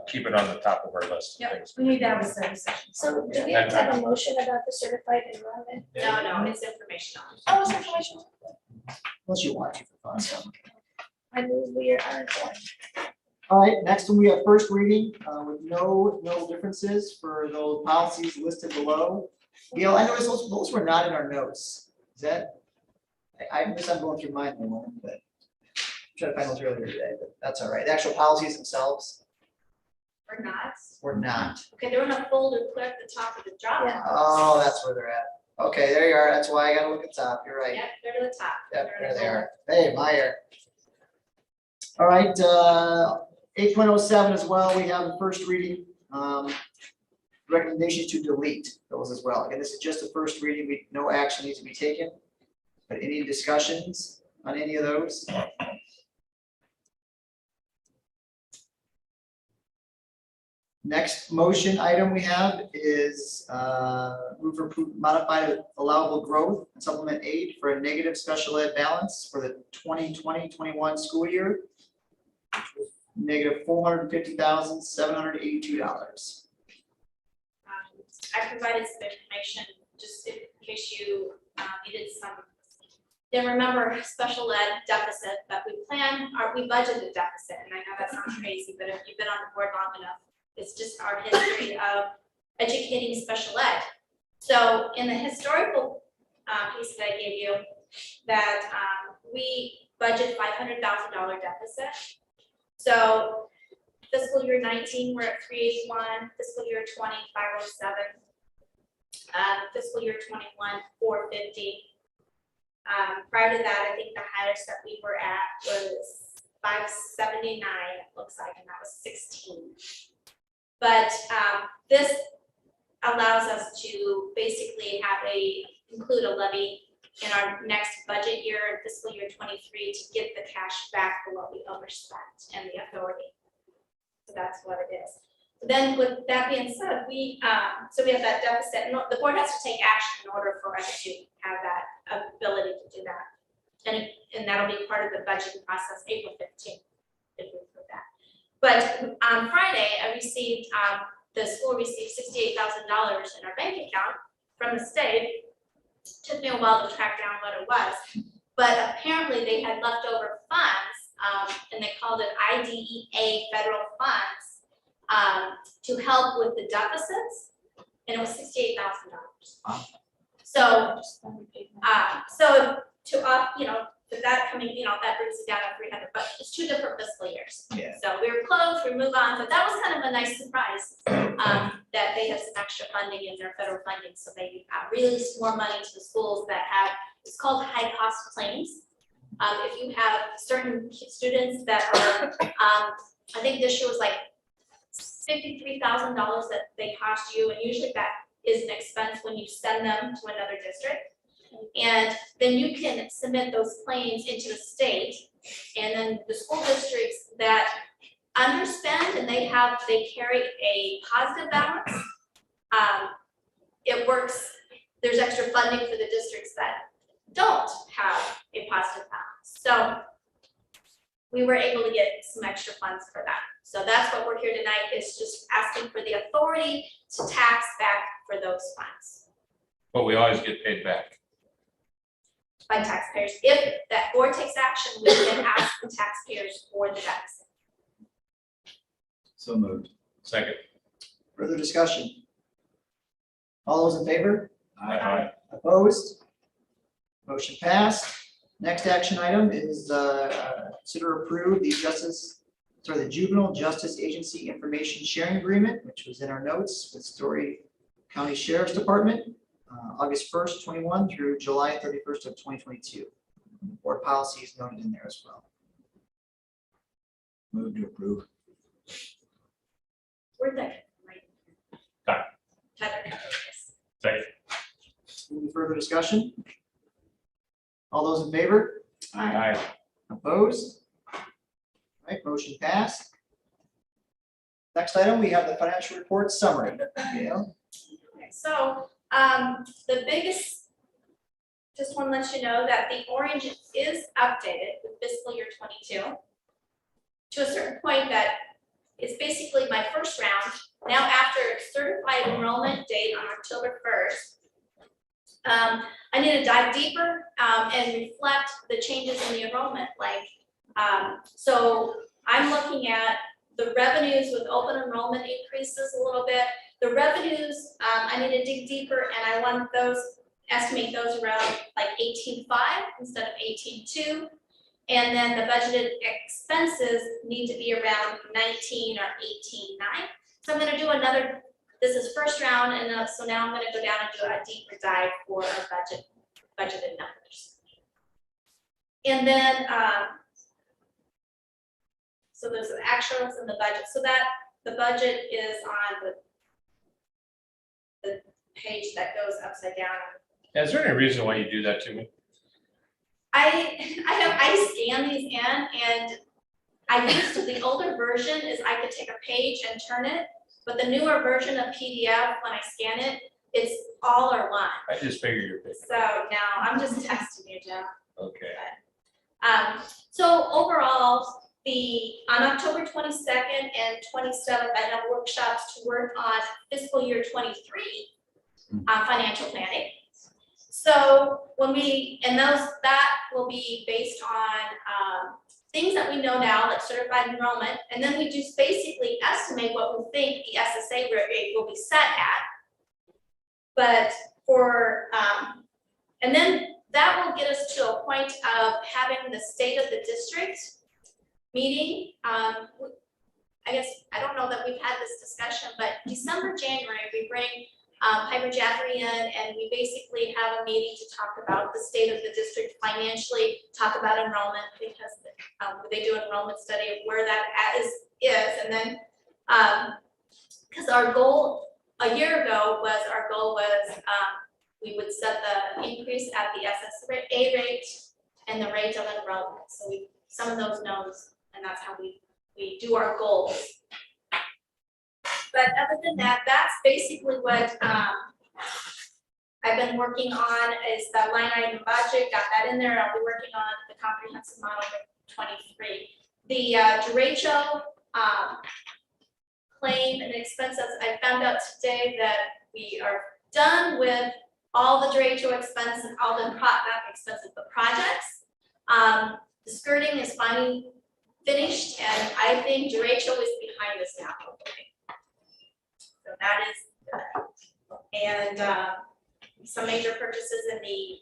keep it on the top of our list of Yep, things. we need to have a study session. So do we have to have a motion about the certified enrollment? No, it's informational. Oh, it's information. Unless you want to for fun. I move we are uninformed. All right, next one, we have first reading with no differences for those policies listed below. Gail, I noticed those were not in our notes. Is that? I guess I'm going through mine in a moment, but I'm trying to find those earlier today, but that's all right. The actual policies themselves Or not. were not. Okay, they're in a folder put at the top of the drop Yeah. box. Oh, that's where they're at. Okay, there you are. That's why I gotta look at top. You're right. Yep, they're to the top. Yep, They're in there the they are. Hey, Meyer. All right, 8.07 as well, we have the first reading. Recommendations to delete those as well. Again, this is just a first reading, no action needs to be taken. But any discussions on any of those? Next motion item we have is move for modified allowable growth and supplement aid for a negative special ed balance for the 2020-21 school year. negative $450,782. I provided some information, just in case you needed some. Then remember special ed deficit, but we budgeted deficit, and I know that sounds crazy, but if you've been on the board long enough, it's just our history of educating special ed. So in the historical piece that I gave you, that we budget $500,000 deficit. So fiscal year 19, we're at 381, fiscal year 20, 507, fiscal year 21, 450. Prior to that, I think the highest that we were at was 579, it looks like, and that was 16. But this allows us to basically include a levy in our next budget year, fiscal year 23, to get the cash back for what we overspent and the authority. So that's what it is. Then with that being said, we have that deficit, and the board has to take action in order for us to have that ability to do that. And that'll be part of the budgeting process, April 15th, if we put that. But on Friday, the school received $68,000 in our bank account from the state. Took me a while to track down what it was, but apparently they had leftover funds, and they called it IDEA federal funds, to help with the deficits, and it was $68,000. So, with that coming, that brings it down to 300, but it's 2 different fiscal years. Yeah. So we were close, we move on, but that was kind of a nice surprise, that they have some extra funding in their federal funding, so they release more money to the schools that have, it's called high cost claims. If you have certain students that are, I think this year was like $53,000 that they cost you, and usually that is an expense when you send them to another district. And then you can submit those claims into the state, and then the school districts that underspend and they carry a positive balance, it works, there's extra funding for the districts that don't have a positive balance. So we were able to get some extra funds for that. So that's what we're here tonight, is just asking for the authority to tax back for those funds But we always get paid back. by taxpayers. If that board takes action, we can ask the taxpayers for the deficit. So moved. Second. Further discussion? All those in favor? Aye. Opposed? Motion passed. Next action item is consider approve the Juvenile Justice Agency Information Sharing Agreement, which was in our notes with Story County Sheriff's Department, August 1st, 21 through July 31st of 2022. Board policy is noted in there as well. Move to approve. Where'd that come from? Tyler. Yes. Second. Any further discussion? All those in favor? Aye. Opposed? All right, motion passed. Next item, we have the financial report summary. Gail? Okay, so the biggest, just want to let you know that the orange is updated with fiscal year 22 to a certain point that it's basically my first round. Now after certified enrollment date on October 1st, I need to dive deeper and reflect the changes in the enrollment. So I'm looking at the revenues with open enrollment increases a little bit. The revenues, I need to dig deeper, and I want estimate those around like 18.5 instead of 18.2. And then the budgeted expenses need to be around 19 or 18.9. So I'm gonna do another, this is first round, and so now I'm gonna go down and do a deeper dive for our budgeted numbers. And then, so there's the actuals and the budget. So that the budget is on the page that goes upside down. Is there any reason why you do that to me? I scan these in, and the older version is I could take a page and turn it, but the newer version of PDF, when I scan it, it's all or one. I just figured you're busy. So now I'm just testing you, Jeff. Okay. So overall, On October 22nd and 27th, I have workshops to work on fiscal year 23 financial planning. So that will be based on things that we know now, like certified enrollment, and then we just basically estimate what we think the SSA rate will be set at. But and then that will get us to a point of having the state of the district meeting. I guess, I don't know that we've had this discussion, but December, January, we bring Piper Jaffray in, and we basically have a meeting to talk about the state of the district financially, talk about enrollment, because they do an enrollment study of where that is, and then, because our goal a year ago was, we would set the increase at the SSA rate and the rate of enrollment, so some of those knows, and that's how we do our goals. But other than that, that's basically what I've been working on, is the line item budget, got that in there. I'll be working on the comprehensive model for 23. The derecho claim and expenses, I found out today that we are done with all the derecho expenses, all the not expenses, but projects. The skirting is finally finished, and I think derecho is behind us now. So that is good. And some major purchases in the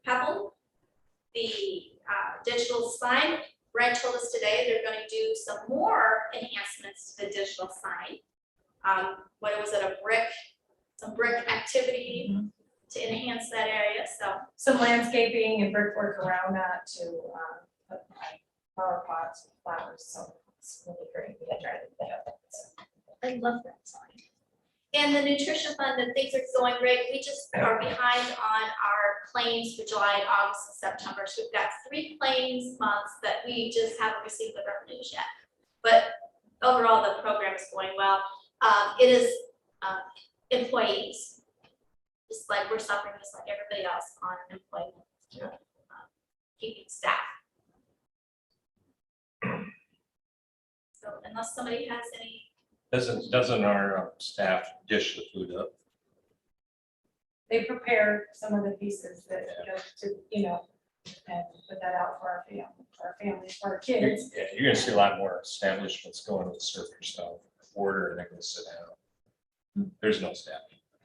Pebble, the digital sign. Brent told us today they're going to do some more enhancements to the digital sign. What was it, some brick activity to enhance that area, so. Some landscaping and brickwork around that to put flower pots, flowers, so it's really great. We had tried it there. I love that sign. And the nutrition fund, and things are going great. We just are behind on our claims for July, August, and September. So we've got 3 claims months that we just haven't received the revenues yet. But overall, the program is going well. It is employees, just like we're suffering, just like everybody else on employment, keeping staff. So unless somebody has any. Doesn't our staff dish the food up? They prepare some of the pieces that go to, and put that out for our families, for our kids. Yeah, you're gonna see a lot more establishments going with serve yourself, order, and they're gonna sit down. There's no staff.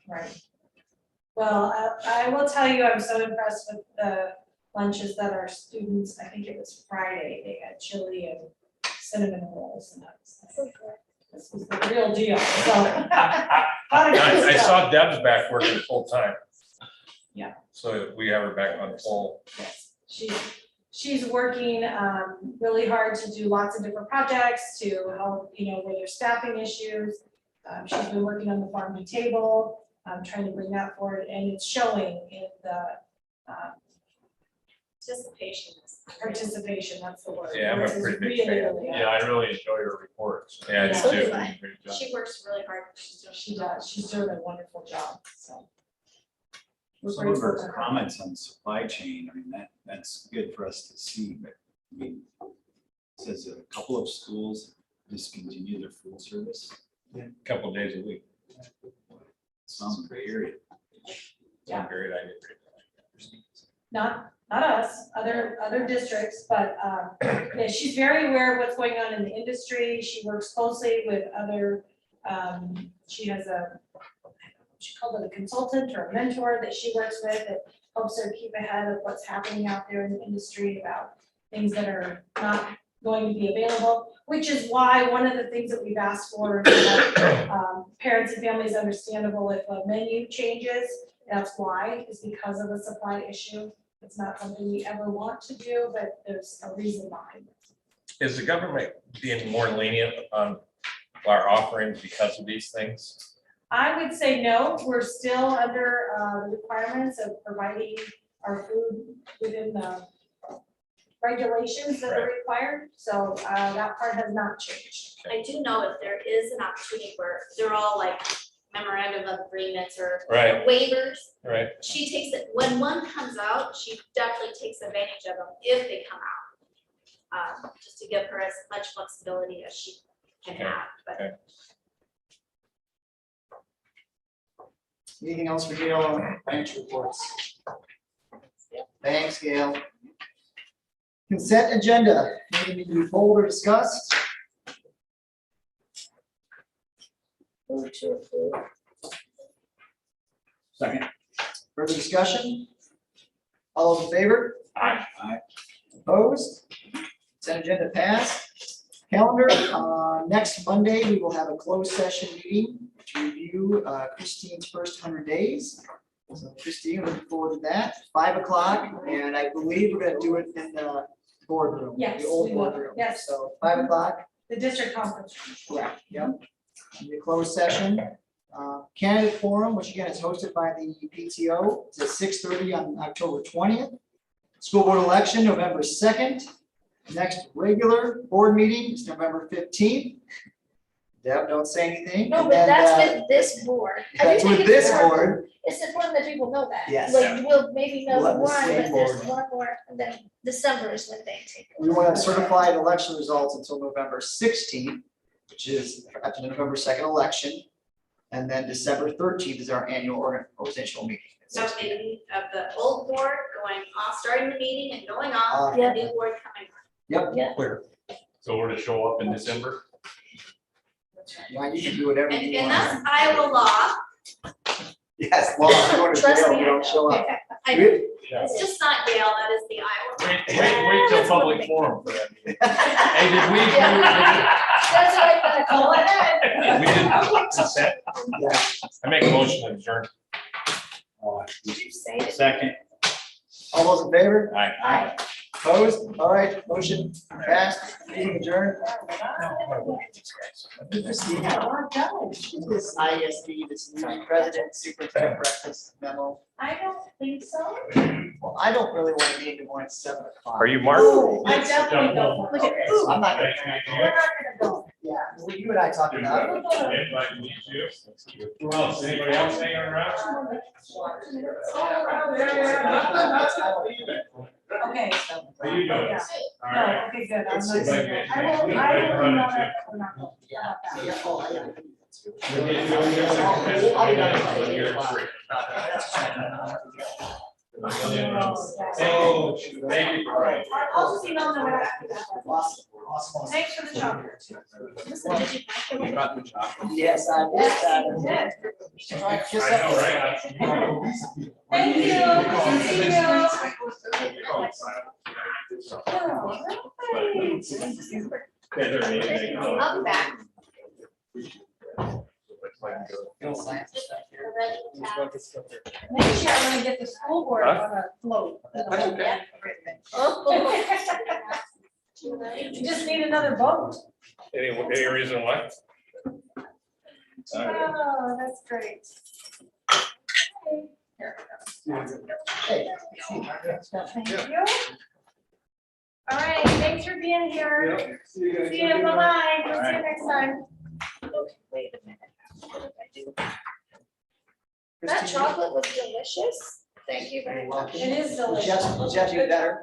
Right. Well, I will tell you, I'm so impressed with the lunches that our students, I think it was Friday, they had chili and cinnamon rolls, and this was the real deal, so. I saw Deb's back working full time. Yeah. So we have her back on full. Yes, she's working really hard to do lots of different projects to help, where there's staffing issues. She's been working on the farm to table, trying to bring that forward, and it's showing in the participation, that's the word. Yeah, I'm a It's pretty big really, fan. really Yeah, I really enjoy your reports. Yeah, I So do do too. I. Great job. She works really hard. She does, she's doing a wonderful job, so. We're Some of grateful to her her. comments on supply chain, I mean, that's good for us to see, but I mean, it says that a couple of schools discontinue their food service. Couple days a week. Some period. Yeah. Period, I did. Not us, other districts, but yeah, she's very aware of what's going on in the industry. She works closely with other, she has she called it a consultant or a mentor that she works with that helps her keep ahead of what's happening out there in the industry about things that are not going to be available, which is why one of the things that we've asked for is that parents and families understandable if a menu changes. That's why, is because of a supply issue. It's not something we ever want to do, but there's a reason behind it. Is the government being more lenient on our offerings because of these things? I would say no, we're still under the requirements of providing our food within the regulations that are required, so that part has not changed. I do know if there is an opportunity where they're all like memorandum of agreements or Right. waivers. Right. She takes it, when one comes out, she definitely takes advantage of them if they come out. Just to to give her as much flexibility as she can Okay. have, but. Okay. Anything else for Gail on financial reports? Thanks, Gail. Consent agenda, anything to be pulled or discussed? Move to approve. Second. Further discussion? All those in favor? Aye. Opposed? Consent agenda passed. Calendar, next Monday, we will have a closed session meeting to review Christine's first 100 days. So Christine, looking forward to that, 5 o'clock, and I believe we're gonna do it in the boardroom. Yes, The old we will. boardroom. Yes. So 5 o'clock, The district conference. correct, yep. In the closed session. Candidate forum, which again is hosted by the PTO, it's at 6:30 on October 20th. School board election, November 2nd. Next regular board meeting is November 15th. Deb, don't say anything. No, And but then, that's with this board. I do That's think with it's this important- board. It's important that people know that. Yes. Like, we'll maybe know We'll have the one, same but there's board. one more, and then December is when they take. We want to certify the election results until November 16th, which is after the November 2nd election. And then December 13th is our annual organizational meeting. at So 6 p.m. maybe of the old board going off, starting the meeting and going off, Yeah. and the new board coming. Yep, clear. So we're to show up in December? Yeah, you can do whatever And, you and want. that's Iowa law. Yes, law, you want to Trust jail, me, you I don't know. show up. I know, it's just not Yale, that is the Iowa. Wait till public forum for that. meeting. Hey, did we? That's what I thought. Go ahead. We did consent. Yeah. I make a motion to adjourn. Did you say it? Second. All those in favor? Aye. Aye. Opposed? All right, motion passed, meeting adjourned. Christine, this ISD, this new president superintendent breakfast memo. I don't think so. Well, I don't really want to be into one at 7 o'clock. Are you Mark? I definitely don't. Look at Okay, so I'm not, We're not gonna go. yeah, well, you and I talked about it. Who else? Anybody else hanging around? Okay. How you doing? Yeah. All No, right. okay, good. I'm It's not like gonna it. go. I will not. We're not going. Yeah. Yeah, oh, yeah. Oh, thank you for writing. I'll just email them after that. Awesome. Thanks for the chocolate. Listen, did you pack them? Yes, I did. Yes, you Try to kiss I know, up. right? Thank you. Thank you. I'll be back. Next year, I'm gonna get the school board on a float. Oh. You just need another boat. Any reason why? Oh, that's great. Hey. Thank you. All right, thanks for being here. See you, bye-bye. We'll see you next time. Okay, wait a minute. What did I do? That chocolate was delicious. Thank you very much. It is delicious. Jeff, do better.